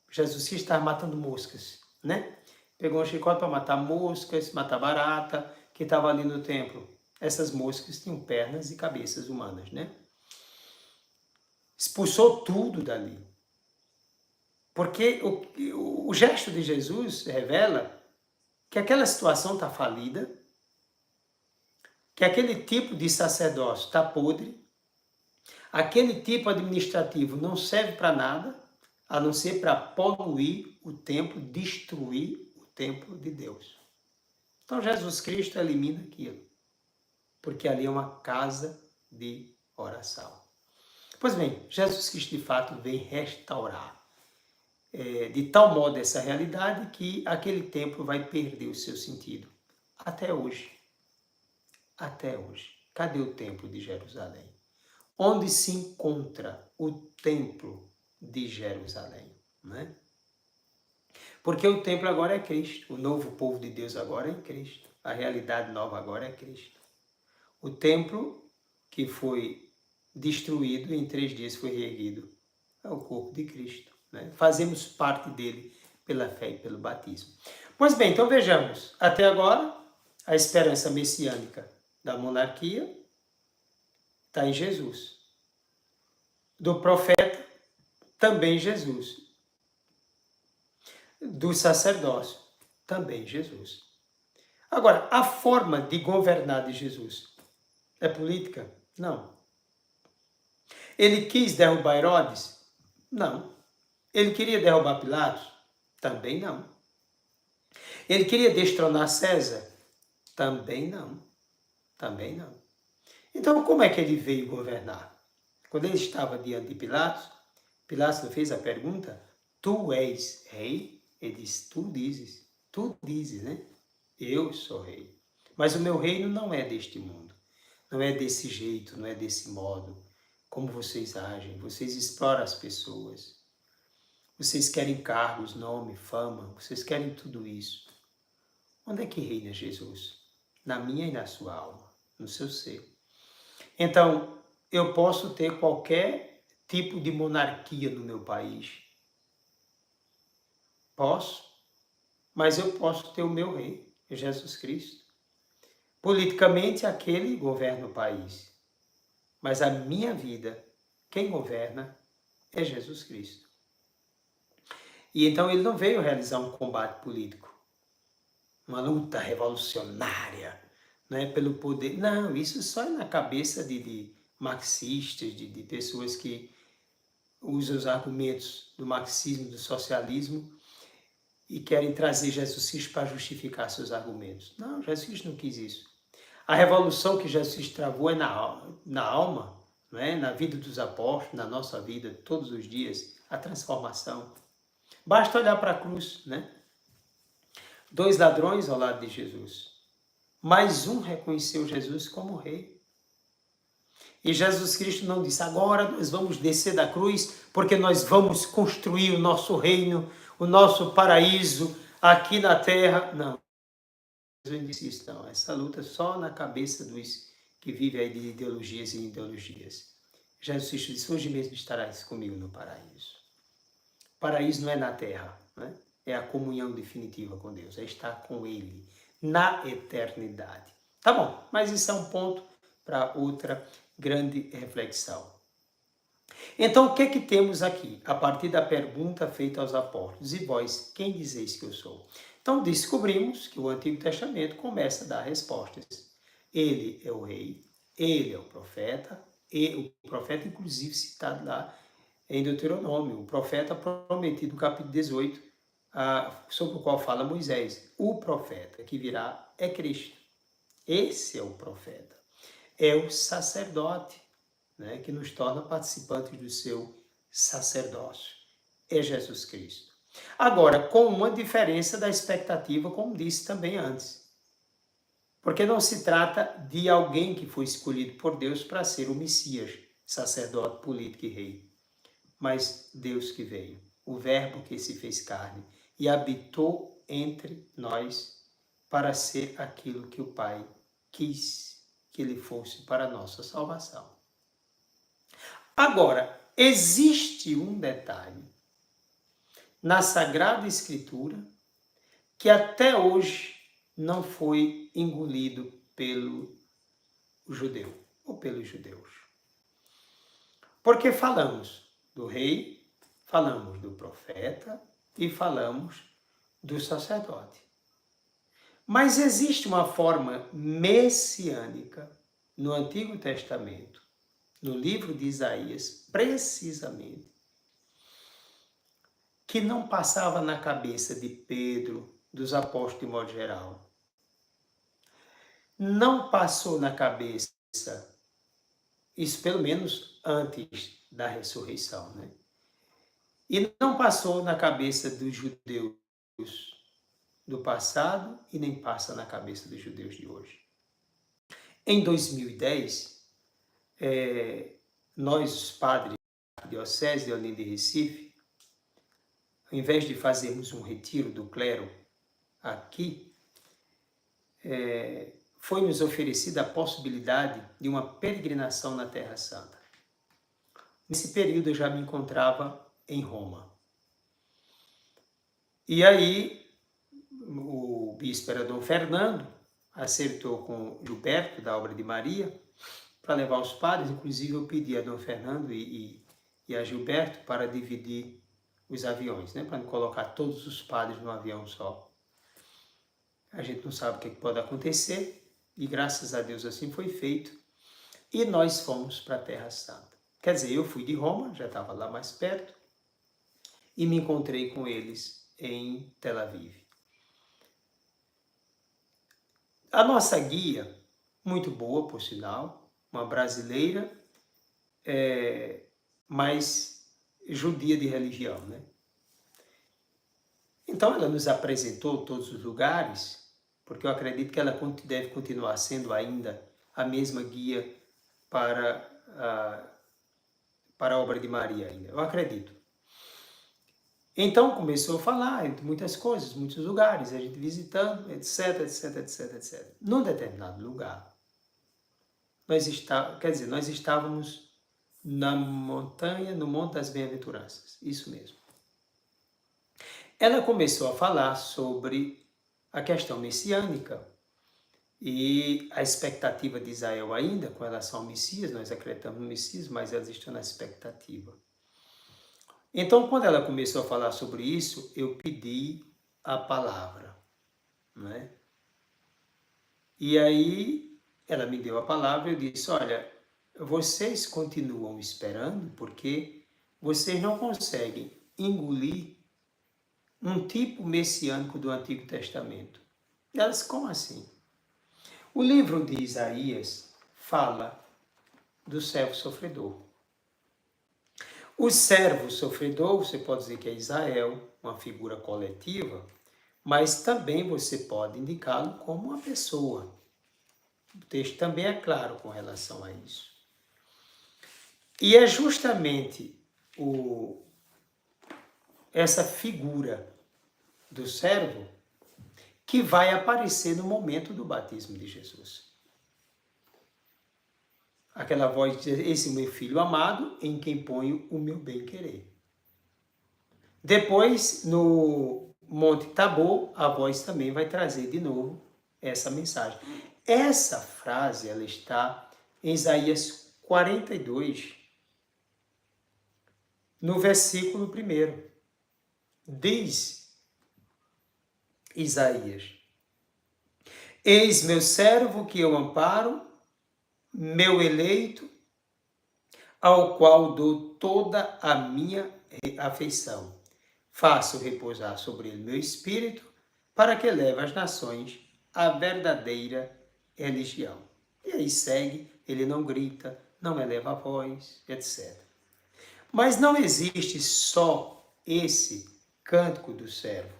Jesus Cristo estava matando moscas, né? Pegou um chicote para matar moscas, matar barata, que estava ali no templo. Essas moscas tinham pernas e cabeças humanas, né? Expulsou tudo dali. Porque o gesto de Jesus revela que aquela situação está falida, que aquele tipo de sacerdócio está podre, aquele tipo administrativo não serve para nada, a não ser para poluir o templo, destruir o templo de Deus. Então Jesus Cristo elimina aquilo, porque ali é uma casa de oração. Pois bem, Jesus Cristo de fato vem restaurar de tal modo essa realidade que aquele templo vai perder o seu sentido. Até hoje. Até hoje. Cadê o templo de Jerusalém? Onde se encontra o templo de Jerusalém? Né? Porque o templo agora é Cristo. O novo povo de Deus agora é em Cristo. A realidade nova agora é Cristo. O templo que foi destruído em 3 dias foi reerguido. É o corpo de Cristo. Né? Fazemos parte dele pela fé e pelo batismo. Pois bem, então vejamos. Até agora, a esperança messiânica da monarquia está em Jesus. Do profeta, também Jesus. Do sacerdócio, também Jesus. Agora, a forma de governar de Jesus é política? Não. Ele quis derrubar Herodes? Não. Ele queria derrubar Pilatos? Também não. Ele queria destronar César? Também não. Também não. Então, como é que ele veio governar? Quando ele estava diante de Pilatos, Pilatos fez a pergunta: tu és rei? Ele disse: tu dizes, né? Eu sou rei. Mas o meu reino não é deste mundo. Não é desse jeito, não é desse modo. Como vocês agem, vocês exploram as pessoas. Vocês querem cargos, nome, fama, vocês querem tudo isso. Onde é que reina Jesus? Na minha e na sua alma, no seu ser. Então, eu posso ter qualquer tipo de monarquia no meu país. Posso, mas eu posso ter o meu rei, Jesus Cristo. Politicamente, aquele governa o país. Mas a minha vida, quem governa é Jesus Cristo. E então ele não veio realizar um combate político, uma luta revolucionária, né, pelo poder. Não, isso só é na cabeça de marxistas, de pessoas que usam os argumentos do marxismo, do socialismo, e querem trazer Jesus Cristo para justificar seus argumentos. Não, Jesus Cristo não quis isso. A revolução que Jesus travou é na alma, não é? Na vida dos apóstolos, na nossa vida, todos os dias, a transformação. Basta olhar para a cruz, né? 2 ladrões ao lado de Jesus. Mais um reconheceu Jesus como rei. E Jesus Cristo não disse: agora nós vamos descer da cruz porque nós vamos construir o nosso reino, o nosso paraíso aqui na terra. Não. Jesus disse isso, não. Essa luta é só na cabeça dos que vivem aí de ideologias e ideologias. Jesus Cristo disse: hoje mesmo estarás comigo no paraíso. O paraíso não é na terra, né? É a comunhão definitiva com Deus, é estar com Ele na eternidade. Tá bom, mas isso é um ponto para outra grande reflexão. Então, o que é que temos aqui? A partir da pergunta feita aos apóstolos: e vós, quem dizeis que eu sou? Então, descobrimos que o Antigo Testamento começa a dar respostas. Ele é o rei, ele é o profeta, e o profeta, inclusive, citado lá em Deuteronômio, o profeta prometido no capítulo 18, sobre o qual fala Moisés. O profeta que virá é Cristo. Esse é o profeta. É o sacerdote, né, que nos torna participantes do seu sacerdócio. É Jesus Cristo. Agora, com uma diferença da expectativa, como disse também antes. Porque não se trata de alguém que foi escolhido por Deus para ser o Messias, sacerdote, político e rei. Mas Deus que veio, o Verbo que se fez carne e habitou entre nós para ser aquilo que o Pai quis que ele fosse para a nossa salvação. Agora, existe um detalhe na Sagrada Escritura que até hoje não foi engolido pelo judeu ou pelos judeus. Porque falamos do rei, falamos do profeta e falamos do sacerdote. Mas existe uma forma messiânica no Antigo Testamento, no livro de Isaías, precisamente, que não passava na cabeça de Pedro, dos apóstolos de modo geral. Não passou na cabeça, isso pelo menos antes da ressurreição, né? E não passou na cabeça dos judeus do passado e nem passa na cabeça dos judeus de hoje. Em 2010, nós, os padres da Diocese de Olinda e Recife, ao invés de fazermos um retiro do clero aqui, foi-nos oferecida a possibilidade de uma peregrinação na Terra Santa. Nesse período eu já me encontrava em Roma. E aí o bispo era Dom Fernando, acertou com Gilberto, da Obra de Maria, para levar os padres. Inclusive eu pedi a Dom Fernando e a Gilberto para dividir os aviões, né? Para não colocar todos os padres num avião só. A gente não sabe o que pode acontecer, e graças a Deus assim foi feito. E nós fomos para a Terra Santa. Quer dizer, eu fui de Roma, já estava lá mais perto, e me encontrei com eles em Tel Aviv. A nossa guia, muito boa, por sinal, uma brasileira, mas judia de religião, né? Então ela nos apresentou todos os lugares, porque eu acredito que ela deve continuar sendo ainda a mesma guia para a obra de Maria ainda, eu acredito. Então começou a falar entre muitas coisas, muitos lugares, a gente visitando, etc, etc, etc, etc. Num determinado lugar, nós estávamos na montanha, no Monte das Bem-aventuranças, isso mesmo. Ela começou a falar sobre a questão messiânica e a expectativa de Israel ainda com relação ao Messias. Nós acreditamos no Messias, mas elas estão na expectativa. Então, quando ela começou a falar sobre isso, eu pedi a palavra, né? E aí ela me deu a palavra e eu disse: olha, vocês continuam esperando porque vocês não conseguem engolir um tipo messiânico do Antigo Testamento. E ela disse: como assim? O livro de Isaías fala do servo sofredor. O servo sofredor, você pode dizer que é Israel, uma figura coletiva, mas também você pode indicá-lo como uma pessoa. O texto também é claro com relação a isso. E é justamente essa figura do servo que vai aparecer no momento do batismo de Jesus. Aquela voz diz: esse meu filho amado, em quem ponho o meu bem-querer. Depois, no Monte Tabor, a voz também vai trazer de novo essa mensagem. Essa frase, ela está em Isaías 42, no versículo 1. Diz Isaías: eis meu servo que eu amparo, meu eleito, ao qual dou toda a minha afeição. Faço repousar sobre ele meu espírito, para que leve às nações a verdadeira religião. E aí segue, ele não grita, não eleva a voz, etc. Mas não existe só esse cântico do servo.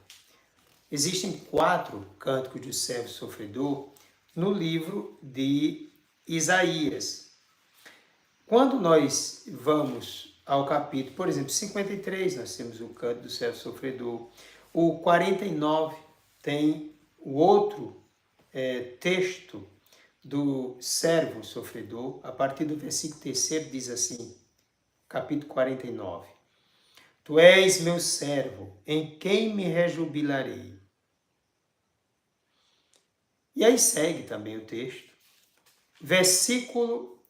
Existem 4 cânticos do servo sofredor no livro de Isaías. Quando nós vamos ao capítulo, por exemplo, 53, nós temos o canto do servo sofredor. O 49 tem o outro texto do servo sofredor. A partir do versículo 3 diz assim, capítulo 49. Tu és meu servo, em quem me rejubilarei. E aí segue também o texto.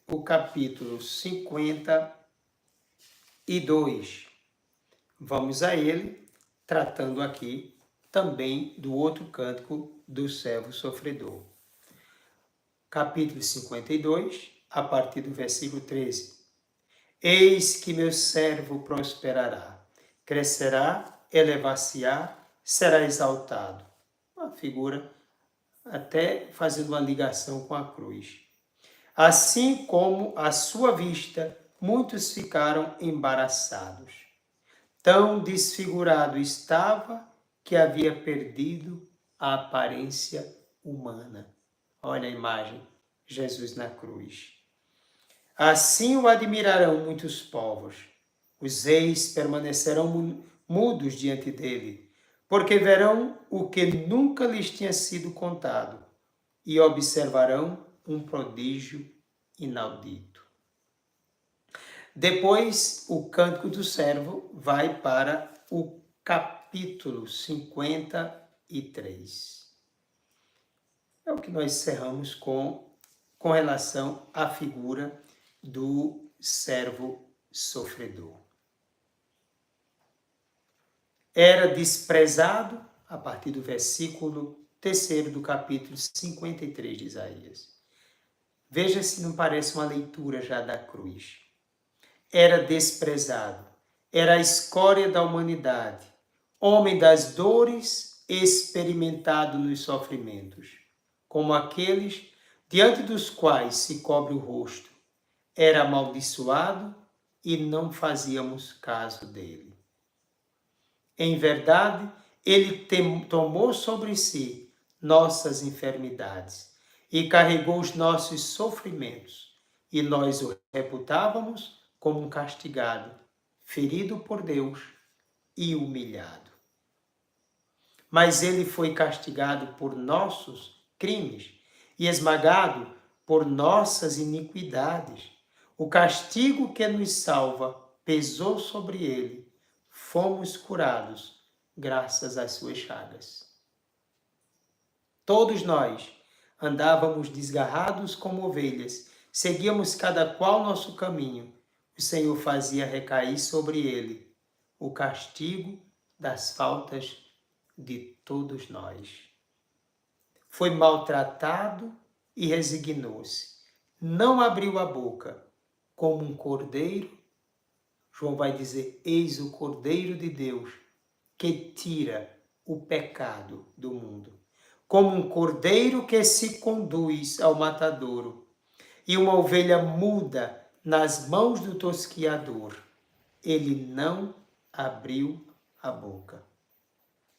O capítulo 52. Vamos a ele, tratando aqui também do outro cântico do servo sofredor. Capítulo 52, a partir do versículo 13. Eis que meu servo prosperará, crescerá, elevar-se-á, será exaltado. Uma figura até fazendo uma ligação com a cruz. Assim como a sua vista muitos ficaram embaraçados. Tão desfigurado estava que havia perdido a aparência humana. Olha a imagem, Jesus na cruz. Assim o admirarão muitos povos. Os reis permanecerão mudos diante dele, porque verão o que nunca lhes tinha sido contado e observarão um prodígio inaudito. Depois, o Cântico do Servo vai para o capítulo 53. É o que nós encerramos com relação à figura do servo sofredor. Era desprezado, a partir do versículo 3º do capítulo 53 de Isaías. Veja se não parece uma leitura já da cruz. Era desprezado, era a escória da humanidade, homem das dores, experimentado nos sofrimentos, como aqueles diante dos quais se cobre o rosto. Era amaldiçoado e não fazíamos caso dele. Em verdade, ele tomou sobre si nossas enfermidades e carregou os nossos sofrimentos, e nós o reputávamos como um castigado, ferido por Deus e humilhado. Mas ele foi castigado por nossos crimes e esmagado por nossas iniquidades. O castigo que nos salva pesou sobre ele. Fomos curados graças às suas chagas. Todos nós andávamos desgarrados como ovelhas, seguíamos cada qual nosso caminho. O Senhor fazia recair sobre ele o castigo das faltas de todos nós. Foi maltratado e resignou-se. Não abriu a boca, como um cordeiro. João vai dizer, eis o Cordeiro de Deus, que tira o pecado do mundo. Como um cordeiro que se conduz ao matadouro, e uma ovelha muda nas mãos do tosquiador, ele não abriu a boca.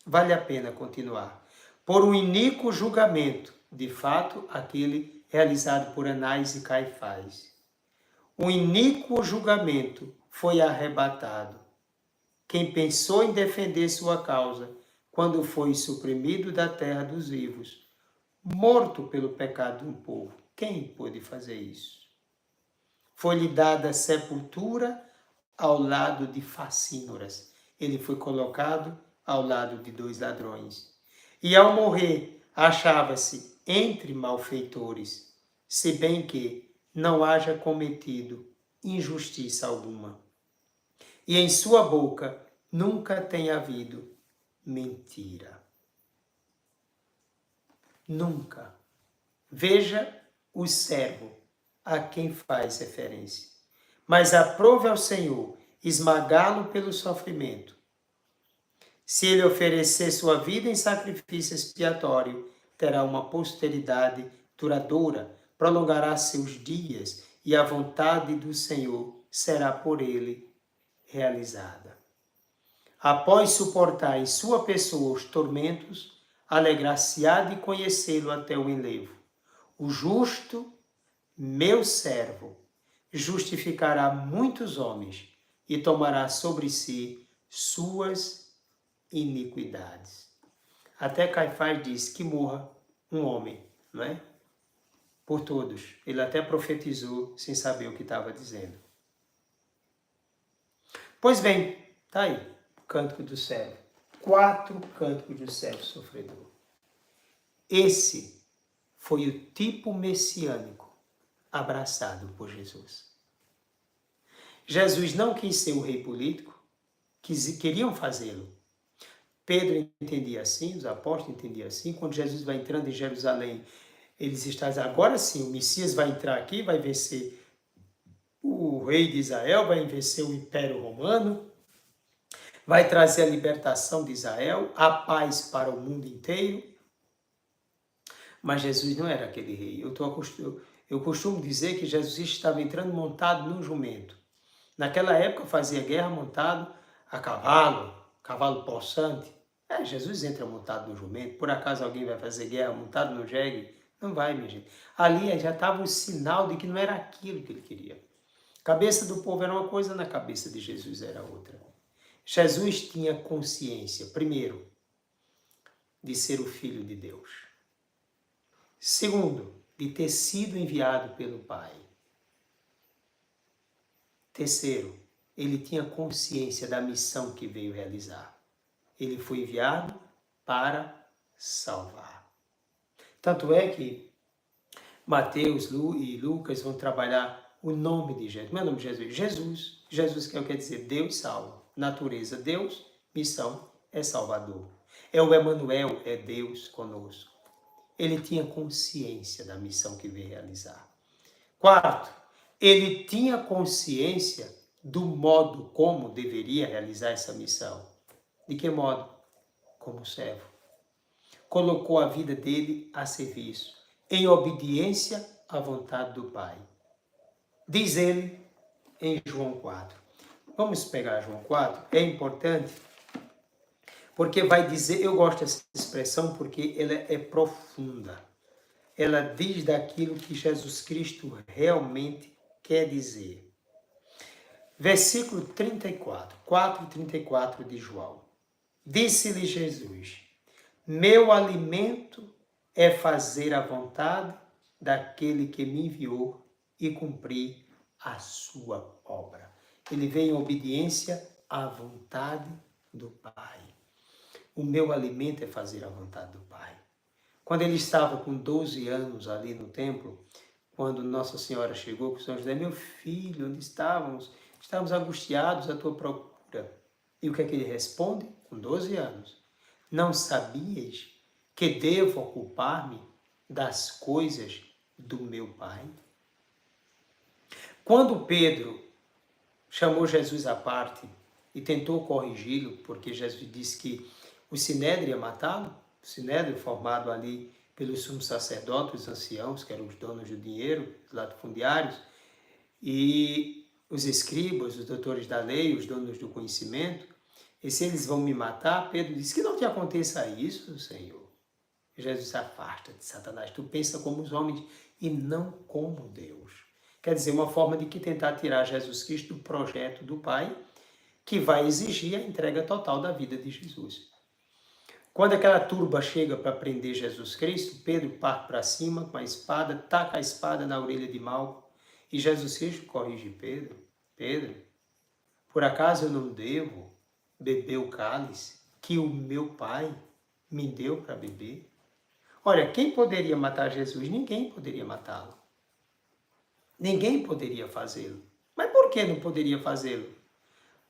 Vale a pena continuar. Por um iníquo julgamento, de fato, aquele realizado por Anás e Caifás. Um iníquo julgamento foi arrebatado. Quem pensou em defender sua causa, quando foi suprimido da terra dos vivos, morto pelo pecado de um povo, quem pôde fazer isso? Foi-lhe dada sepultura ao lado de facínoras. Ele foi colocado ao lado de 2 ladrões. E ao morrer, achava-se entre malfeitores, se bem que não haja cometido injustiça alguma. E em sua boca nunca tem havido mentira. Nunca. Veja o servo a quem faz referência. Mas aprove ao Senhor esmagá-lo pelo sofrimento. Se ele oferecer sua vida em sacrifício expiatório, terá uma posteridade duradoura, prolongará seus dias e a vontade do Senhor será por ele realizada. Após suportar em sua pessoa os tormentos, alegrar-se-á de conhecê-lo até o enlevo. O justo, meu servo, justificará muitos homens e tomará sobre si suas iniquidades. Até Caifás diz que morra um homem, não é? Por todos. Ele até profetizou sem saber o que estava dizendo. Pois bem, tá aí, o Cântico do Servo. 4 cânticos do servo sofredor. Esse foi o tipo messiânico abraçado por Jesus. Jesus não quis ser o rei político, queriam fazê-lo. Pedro entendia assim, os apóstolos entendiam assim. Quando Jesus vai entrando em Jerusalém, eles estão dizendo, agora sim, o Messias vai entrar aqui, vai vencer o rei de Israel, vai vencer o Império Romano, vai trazer a libertação de Israel, a paz para o mundo inteiro. Mas Jesus não era aquele rei. Eu costumo dizer que Jesus estava entrando montado num jumento. Naquela época fazia guerra montado a cavalo, cavalo possante. Jesus entra montado no jumento. Por acaso alguém vai fazer guerra montado no jegue? Não vai, minha gente. Ali já estava o sinal de que não era aquilo que ele queria. A cabeça do povo era uma coisa, na cabeça de Jesus era outra. Jesus tinha consciência, primeiro, de ser o Filho de Deus. Segundo, de ter sido enviado pelo Pai. Terceiro, ele tinha consciência da missão que veio realizar. Ele foi enviado para salvar. Tanto é que Mateus e Lucas vão trabalhar o nome de Jesus. Não é o nome de Jesus? Jesus. Jesus quer dizer Deus salva. Natureza, Deus. Missão é Salvador. É o Emanuel, é Deus conosco. Ele tinha consciência da missão que veio realizar. Quarto, ele tinha consciência do modo como deveria realizar essa missão. De que modo? Como servo. Colocou a vida dele a serviço, em obediência à vontade do Pai. Diz ele em João 4. Vamos pegar João 4, é importante, porque vai dizer, eu gosto dessa expressão porque ela é profunda. Ela diz daquilo que Jesus Cristo realmente quer dizer. Versículo 34, 4:34 de João. Disse-lhe Jesus: meu alimento é fazer a vontade daquele que me enviou e cumprir a sua obra. Ele veio em obediência à vontade do Pai. O meu alimento é fazer a vontade do Pai. Quando ele estava com 12 anos ali no templo, quando Nossa Senhora chegou com São José, meu filho, onde estávamos? Estávamos angustiados à tua procura. E o que é que ele responde? Com 12 anos. Não sabias que devo ocupar-me das coisas do meu Pai? Quando Pedro chamou Jesus à parte e tentou corrigi-lo, porque Jesus disse que o Sinédrio ia matá-lo, o Sinédrio formado ali pelos sumos sacerdotes, os anciãos, que eram os donos do dinheiro, os latifundiários, e os escribas, os doutores da lei, os donos do conhecimento, e se eles vão me matar, Pedro disse que não te aconteça isso, Senhor. Jesus, afasta de Satanás, tu pensa como os homens e não como Deus. Quer dizer, uma forma de que tentar tirar Jesus Cristo do projeto do Pai, que vai exigir a entrega total da vida de Jesus. Quando aquela turba chega para prender Jesus Cristo, Pedro parte para cima com a espada, taca a espada na orelha de Malco, e Jesus Cristo corrige Pedro. Pedro, por acaso eu não devo beber o cálice que o meu Pai me deu para beber? Olha, quem poderia matar Jesus? Ninguém poderia matá-lo. Ninguém poderia fazê-lo. Mas por que não poderia fazê-lo?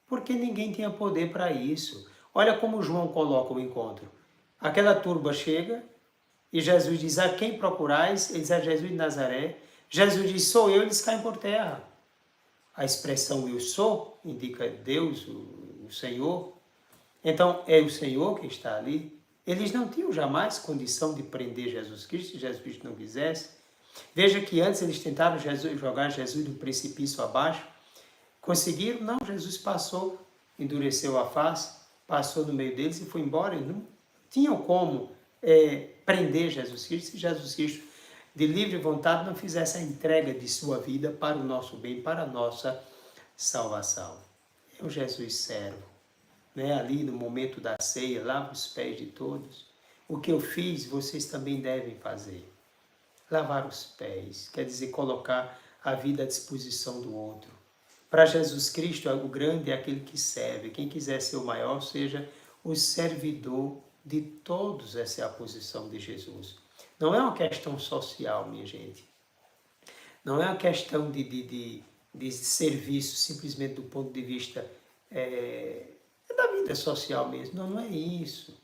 Porque ninguém tinha poder para isso. Olha como João coloca o encontro. Aquela turba chega e Jesus diz, a quem procurais? Eles é Jesus de Nazaré. Jesus diz, sou eu, eles caem por terra. A expressão eu sou indica Deus, o Senhor. Então, é o Senhor que está ali. Eles não tinham jamais condição de prender Jesus Cristo, se Jesus Cristo não quisesse. Veja que antes eles tentaram jogar Jesus do precipício abaixo. Conseguiram? Não, Jesus passou, endureceu a face, passou no meio deles e foi embora. Eles não tinham como prender Jesus Cristo se Jesus Cristo, de livre vontade, não fizesse a entrega de sua vida para o nosso bem, para a nossa salvação. É o Jesus servo. Ali no momento da ceia, lava os pés de todos. O que eu fiz, vocês também devem fazer. Lavar os pés, quer dizer, colocar a vida à disposição do outro. Para Jesus Cristo, o grande é aquele que serve. Quem quiser ser o maior, seja o servidor de todos. Essa é a posição de Jesus. Não é uma questão social, minha gente. Não é uma questão de serviço, simplesmente do ponto de vista da vida social mesmo. Não, não é isso.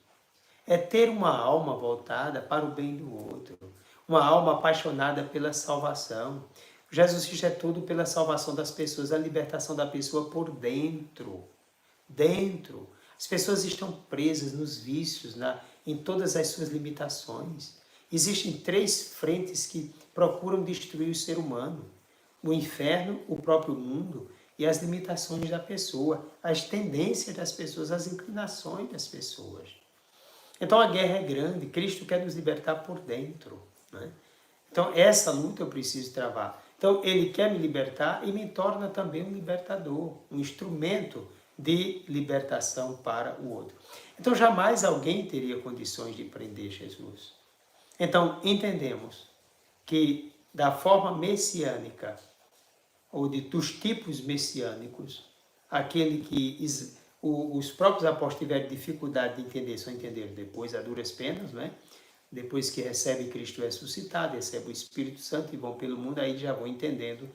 É ter uma alma voltada para o bem do outro. Uma alma apaixonada pela salvação. Jesus Cristo é tudo pela salvação das pessoas, a libertação da pessoa por dentro. Dentro. As pessoas estão presas nos vícios, em todas as suas limitações. Existem 3 frentes que procuram destruir o ser humano. O inferno, o próprio mundo e as limitações da pessoa, as tendências das pessoas, as inclinações das pessoas. Então a guerra é grande, Cristo quer nos libertar por dentro, né? Então essa luta eu preciso travar. Então ele quer me libertar e me torna também um libertador, um instrumento de libertação para o outro. Então jamais alguém teria condições de prender Jesus. Então entendemos que da forma messiânica, ou dos tipos messiânicos, aquele que os próprios apóstolos tiveram dificuldade de entender, só entenderam depois, a duras penas, né? Depois que recebe Cristo ressuscitado, recebe o Espírito Santo e vão pelo mundo, aí já vão entendendo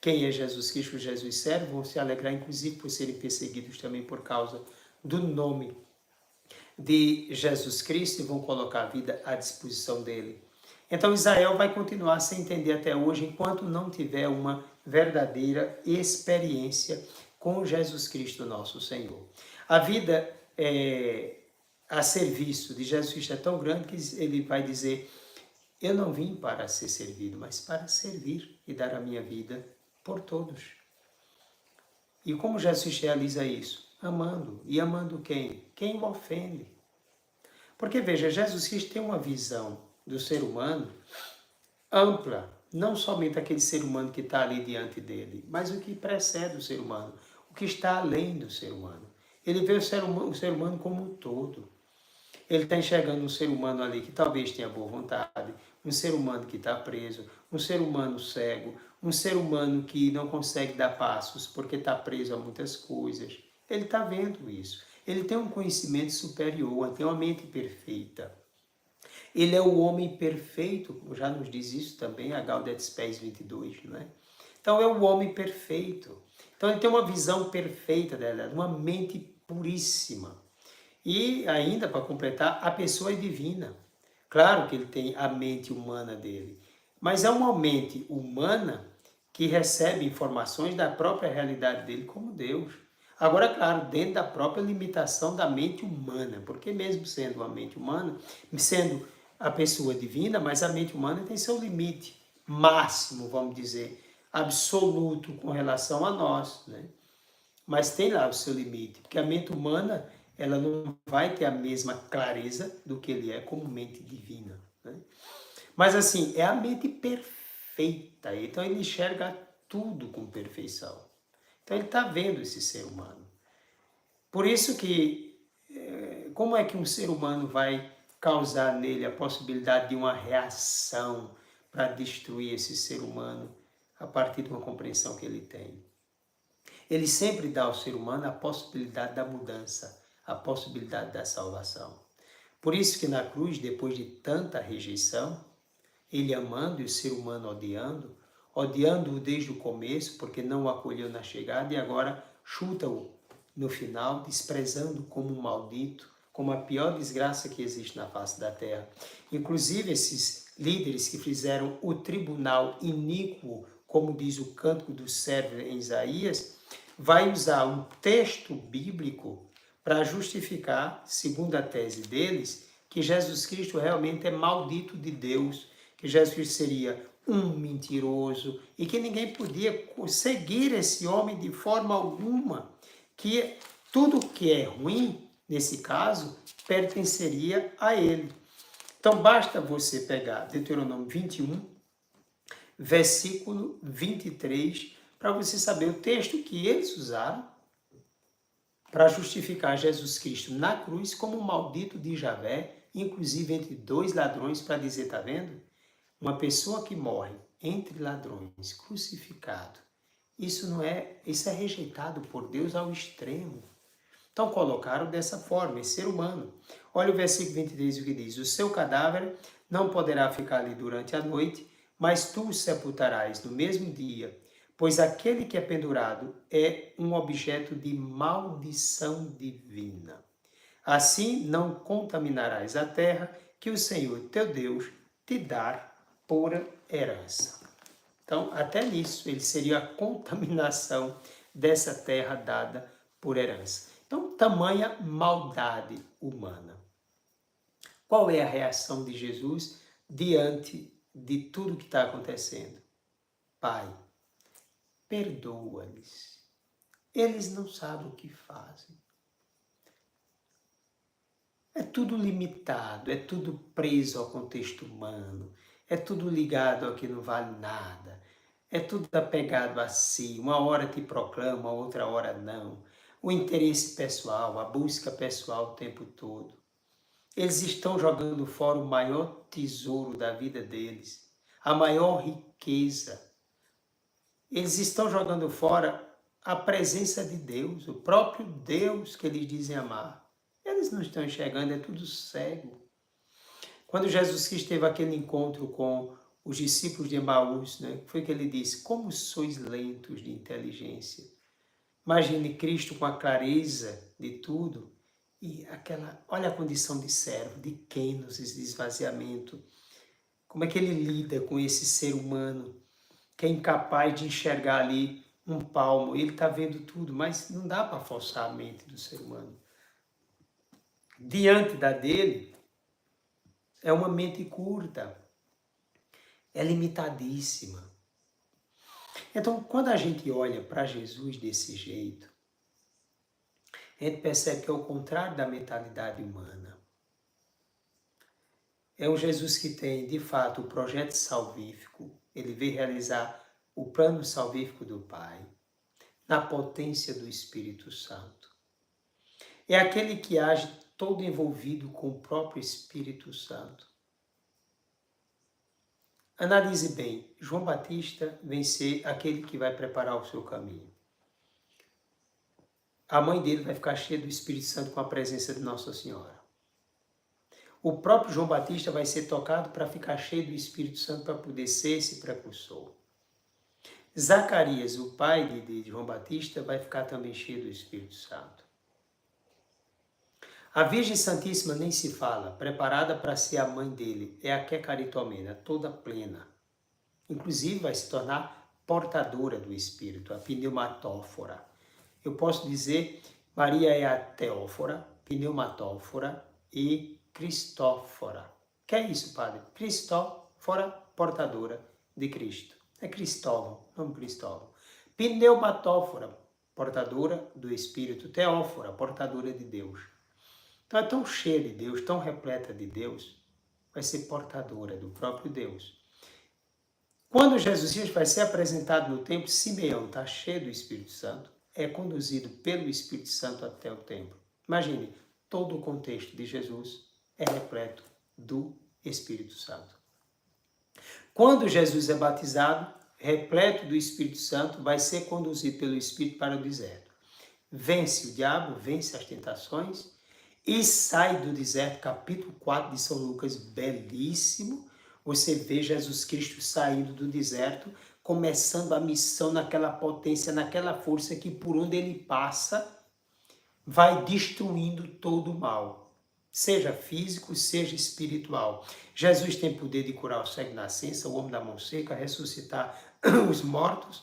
quem é Jesus Cristo, Jesus servo, vão se alegrar inclusive por serem perseguidos também por causa do nome de Jesus Cristo e vão colocar a vida à disposição dele. Então Israel vai continuar sem entender até hoje, enquanto não tiver uma verdadeira experiência com Jesus Cristo, nosso Senhor. A vida a serviço de Jesus Cristo é tão grande que ele vai dizer: eu não vim para ser servido, mas para servir e dar a minha vida por todos. E como Jesus realiza isso? Amando. E amando quem? Quem o ofende. Porque, veja, Jesus Cristo tem uma visão do ser humano ampla, não somente aquele ser humano que está ali diante dele, mas o que precede o ser humano, o que está além do ser humano. Ele vê o ser humano como um todo. Ele está enxergando um ser humano ali que talvez tenha boa vontade, um ser humano que está preso, um ser humano cego, um ser humano que não consegue dar passos porque está preso a muitas coisas. Ele está vendo isso. Ele tem um conhecimento superior, tem uma mente perfeita. Ele é o homem perfeito, já nos diz isso também, a Gaudet Spes 22, não é? Então é o homem perfeito. Então ele tem uma visão perfeita dela, uma mente puríssima. E ainda, para completar, a pessoa é divina. Claro que ele tem a mente humana dele, mas é uma mente humana que recebe informações da própria realidade dele como Deus. Agora, claro, dentro da própria limitação da mente humana, porque mesmo sendo uma mente humana, sendo a pessoa divina, mas a mente humana tem seu limite máximo, vamos dizer, absoluto com relação a nós, né? Mas tem lá o seu limite, porque a mente humana ela não vai ter a mesma clareza do que ele é como mente divina, né? Mas assim, é a mente perfeita, então ele enxerga tudo com perfeição. Então ele está vendo esse ser humano. Por isso que, como é que um ser humano vai causar nele a possibilidade de uma reação para destruir esse ser humano a partir de uma compreensão que ele tem? Ele sempre dá ao ser humano a possibilidade da mudança, a possibilidade da salvação. Por isso que na cruz, depois de tanta rejeição, ele amando e o ser humano odiando-o desde o começo, porque não o acolheu na chegada, e agora chuta-o no final, desprezando como um maldito, como a pior desgraça que existe na face da terra. Inclusive esses líderes que fizeram o tribunal iníquo, como diz o Cântico do Servo em Isaías, vai usar um texto bíblico para justificar, segundo a tese deles, que Jesus Cristo realmente é maldito de Deus, que Jesus Cristo seria um mentiroso e que ninguém podia seguir esse homem de forma alguma, que tudo que é ruim, nesse caso, pertenceria a ele. Então basta você pegar Deuteronômio 21, versículo 23, para você saber o texto que eles usaram para justificar Jesus Cristo na cruz como maldito de Javé, inclusive entre dois ladrões, para dizer, tá vendo? Uma pessoa que morre entre ladrões, crucificado, isso é rejeitado por Deus ao extremo. Então colocaram dessa forma, esse ser humano. Olha o versículo 23, o que diz: o seu cadáver não poderá ficar ali durante a noite, mas tu o sepultarás no mesmo dia, pois aquele que é pendurado é um objeto de maldição divina. Assim não contaminarás a terra que o Senhor teu Deus te dá por herança. Então, até nisso, ele seria a contaminação dessa terra dada por herança. Então, tamanha maldade humana. Qual é a reação de Jesus diante de tudo que está acontecendo? Pai, perdoa-lhes. Eles não sabem o que fazem. É tudo limitado, é tudo preso ao contexto humano, é tudo ligado ao que não vale nada, é tudo apegado a si, uma hora te proclama, outra hora não. O interesse pessoal, a busca pessoal o tempo todo. Eles estão jogando fora o maior tesouro da vida deles, a maior riqueza. Eles estão jogando fora a presença de Deus, o próprio Deus que eles dizem amar. Eles não estão enxergando, é tudo cego. Quando Jesus Cristo teve aquele encontro com os discípulos de Emaús, né, foi que ele disse: como sois lentos de inteligência. Imagine Cristo com a clareza de tudo e olha a condição de servo, de kenosis, de esvaziamento. Como é que ele lida com esse ser humano que é incapaz de enxergar ali um palmo? Ele está vendo tudo, mas não dá para forçar a mente do ser humano. Diante da dele, é uma mente curta, é limitadíssima. Então, quando a gente olha para Jesus desse jeito, a gente percebe que é o contrário da mentalidade humana. É um Jesus que tem, de fato, o projeto salvífico, ele veio realizar o plano salvífico do Pai, na potência do Espírito Santo. É aquele que age todo envolvido com o próprio Espírito Santo. Analise bem, João Batista vem ser aquele que vai preparar o seu caminho. A mãe dele vai ficar cheia do Espírito Santo com a presença de Nossa Senhora. O próprio João Batista vai ser tocado para ficar cheio do Espírito Santo para poder ser esse precursor. Zacarias, o pai de João Batista, vai ficar também cheio do Espírito Santo. A Virgem Santíssima nem se fala, preparada para ser a mãe dele, é a que é caritomena, toda plena. Inclusive vai se tornar portadora do Espírito, a pneumatófora. Eu posso dizer, Maria é a teófora, pneumatófora e cristófora. O que é isso, padre? Cristófora, portadora de Cristo. É Cristóvão, nome Cristóvão. Pneumatófora, portadora do Espírito. Teófora, portadora de Deus. Então é tão cheia de Deus, tão repleta de Deus, vai ser portadora do próprio Deus. Quando Jesus vai ser apresentado no templo, Simeão está cheio do Espírito Santo, é conduzido pelo Espírito Santo até o templo. Imagine, todo o contexto de Jesus é repleto do Espírito Santo. Quando Jesus é batizado, repleto do Espírito Santo, vai ser conduzido pelo Espírito para o deserto. Vence o diabo, vence as tentações e sai do deserto, capítulo 4 de São Lucas, belíssimo. Você vê Jesus Cristo saindo do deserto, começando a missão naquela potência, naquela força que por onde ele passa, vai destruindo todo o mal, seja físico, seja espiritual. Jesus tem poder de curar o cego de nascença, o homem da mão seca, ressuscitar os mortos.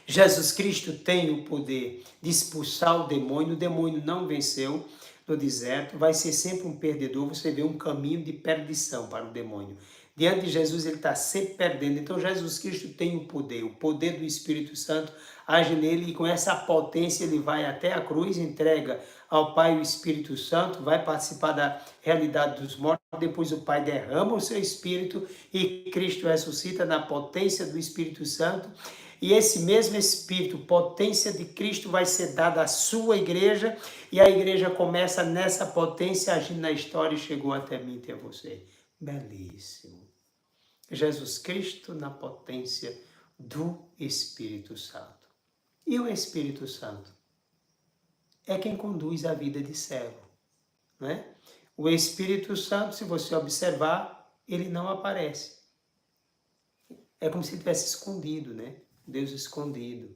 Jesus Cristo tem o poder de expulsar o demônio não venceu no deserto, vai ser sempre um perdedor, você vê um caminho de perdição para o demônio. Diante de Jesus ele está sempre perdendo, então Jesus Cristo tem o poder do Espírito Santo age nele e com essa potência ele vai até a cruz, entrega ao Pai o Espírito Santo, vai participar da realidade dos mortos, depois o Pai derrama o seu Espírito e Cristo ressuscita na potência do Espírito Santo. E esse mesmo Espírito, potência de Cristo, vai ser dada à sua igreja, e a igreja começa nessa potência agindo na história e chegou até mim, até você. Belíssimo. Jesus Cristo na potência do Espírito Santo. E o Espírito Santo é quem conduz a vida de servo, não é? O Espírito Santo, se você observar, ele não aparece. É como se ele tivesse escondido, né? Deus escondido.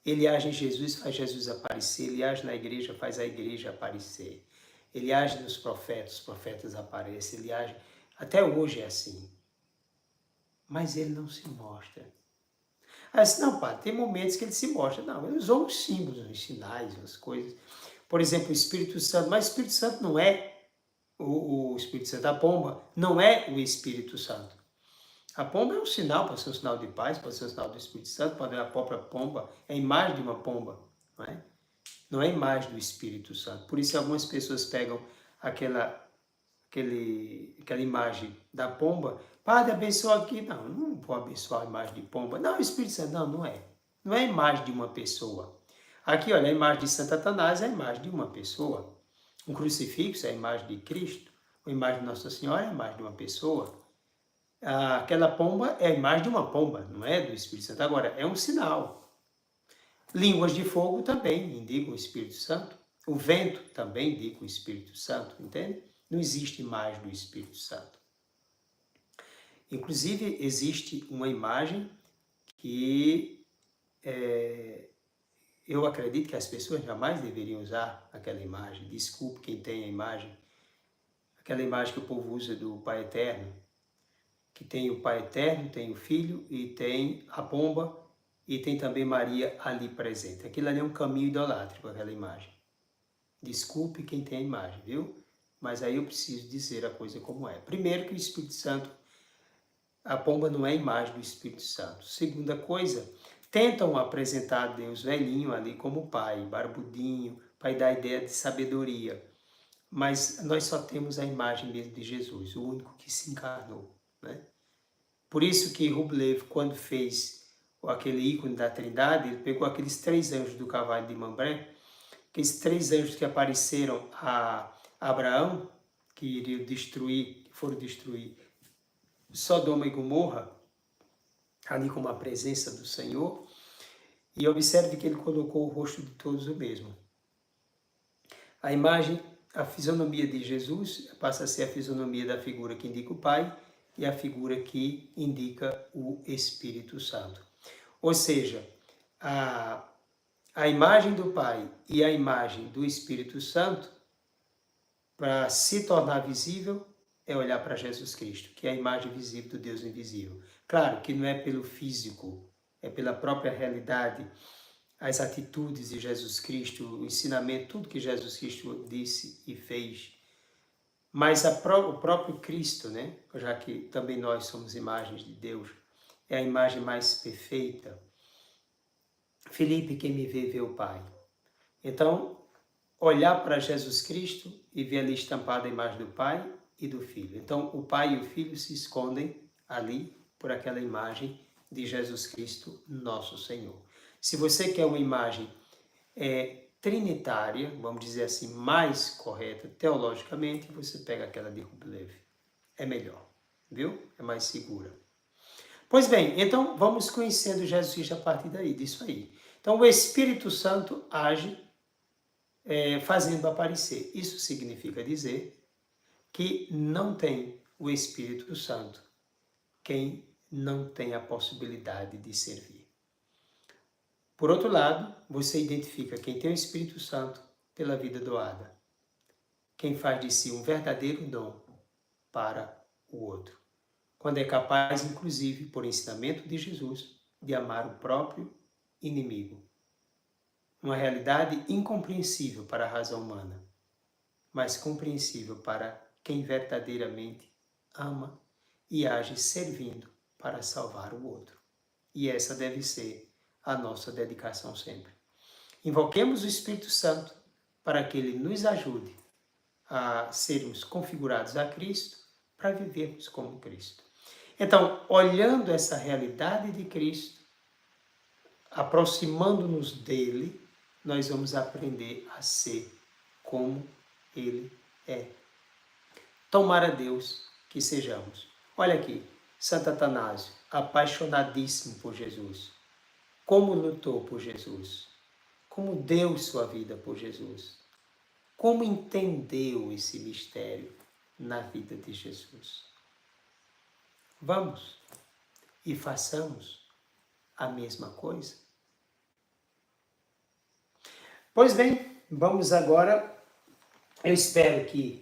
Ele age em Jesus, faz Jesus aparecer. Ele age na igreja, faz a igreja aparecer. Ele age nos profetas, os profetas aparecem. Ele age... Até hoje é assim. Mas ele não se mostra. Aí disse, não, padre, tem momentos que ele se mostra. Não, ele usou os símbolos, os sinais, as coisas. Por exemplo, o Espírito Santo. Mas o Espírito Santo não é o Espírito Santo. A pomba não é o Espírito Santo. A pomba é um sinal, pode ser um sinal de paz, pode ser um sinal do Espírito Santo, pode ser a própria pomba, é a imagem de uma pomba, não é? Não é a imagem do Espírito Santo. Por isso algumas pessoas pegam aquela imagem da pomba, padre, abençoa aqui. Não, não vou abençoar a imagem de pomba. Não, o Espírito Santo, não é. Não é a imagem de uma pessoa. Aqui, olha, a imagem de Santo Atanásio é a imagem de uma pessoa. Um crucifixo é a imagem de Cristo. A imagem de Nossa Senhora é a imagem de uma pessoa. Aquela pomba é a imagem de uma pomba, não é do Espírito Santo. Agora, é um sinal. Línguas de fogo também indicam o Espírito Santo. O vento também indica o Espírito Santo, entende? Não existe imagem do Espírito Santo. Inclusive, existe uma imagem que eu acredito que as pessoas jamais deveriam usar aquela imagem. Desculpe quem tem a imagem. Aquela imagem que o povo usa do Pai Eterno, que tem o Pai Eterno, tem o Filho e tem a pomba e tem também Maria ali presente. Aquilo ali é um caminho idolátrico, aquela imagem. Desculpe quem tem a imagem, viu? Mas aí eu preciso dizer a coisa como é. Primeiro que o Espírito Santo, a pomba não é a imagem do Espírito Santo. Segunda coisa, tentam apresentar Deus velhinho ali como pai, barbudinho, para dar a ideia de sabedoria. Mas nós só temos a imagem mesmo de Jesus, o único que se encarnou, né? Por isso que Rublev, quando fez aquele ícone da Trindade, ele pegou aqueles 3 anjos do cavalo de Mambré, aqueles 3 anjos que apareceram a Abraão, que foram destruir Sodoma e Gomorra, ali com a presença do Senhor, e observe que ele colocou o rosto de todos o mesmo. A imagem, a fisionomia de Jesus passa a ser a fisionomia da figura que indica o Pai e a figura que indica o Espírito Santo. Ou seja, a imagem do Pai e a imagem do Espírito Santo, para se tornar visível, é olhar para Jesus Cristo, que é a imagem visível do Deus invisível. Claro que não é pelo físico, é pela própria realidade, as atitudes de Jesus Cristo, o ensinamento, tudo que Jesus Cristo disse e fez. Mas o próprio Cristo, né? Já que também nós somos imagens de Deus, é a imagem mais perfeita. Felipe, quem me vê, vê o Pai. Então, olhar para Jesus Cristo e ver ali estampada a imagem do Pai e do Filho. Então, o Pai e o Filho se escondem ali por aquela imagem de Jesus Cristo, nosso Senhor. Se você quer uma imagem trinitária, vamos dizer assim, mais correta teologicamente, você pega aquela de Rublev. É melhor, viu? É mais segura. Pois bem, então vamos conhecendo Jesus Cristo a partir daí, disso aí. Então, o Espírito Santo age fazendo aparecer. Isso significa dizer que não tem o Espírito Santo quem não tem a possibilidade de servir. Por outro lado, você identifica quem tem o Espírito Santo pela vida doada, quem faz de si um verdadeiro dom para o outro, quando é capaz, inclusive, por ensinamento de Jesus, de amar o próprio inimigo. Uma realidade incompreensível para a razão humana, mas compreensível para quem verdadeiramente ama e age servindo para salvar o outro. E essa deve ser a nossa dedicação sempre. Invoquemos o Espírito Santo para que ele nos ajude a sermos configurados a Cristo, para vivermos como Cristo. Então, olhando essa realidade de Cristo, aproximando-nos dele, nós vamos aprender a ser como ele é. Tomara Deus que sejamos. Olha aqui, Santo Atanásio, apaixonadíssimo por Jesus. Como lutou por Jesus. Como deu sua vida por Jesus. Como entendeu esse mistério na vida de Jesus. Vamos e façamos a mesma coisa. Pois bem, vamos agora. Eu espero que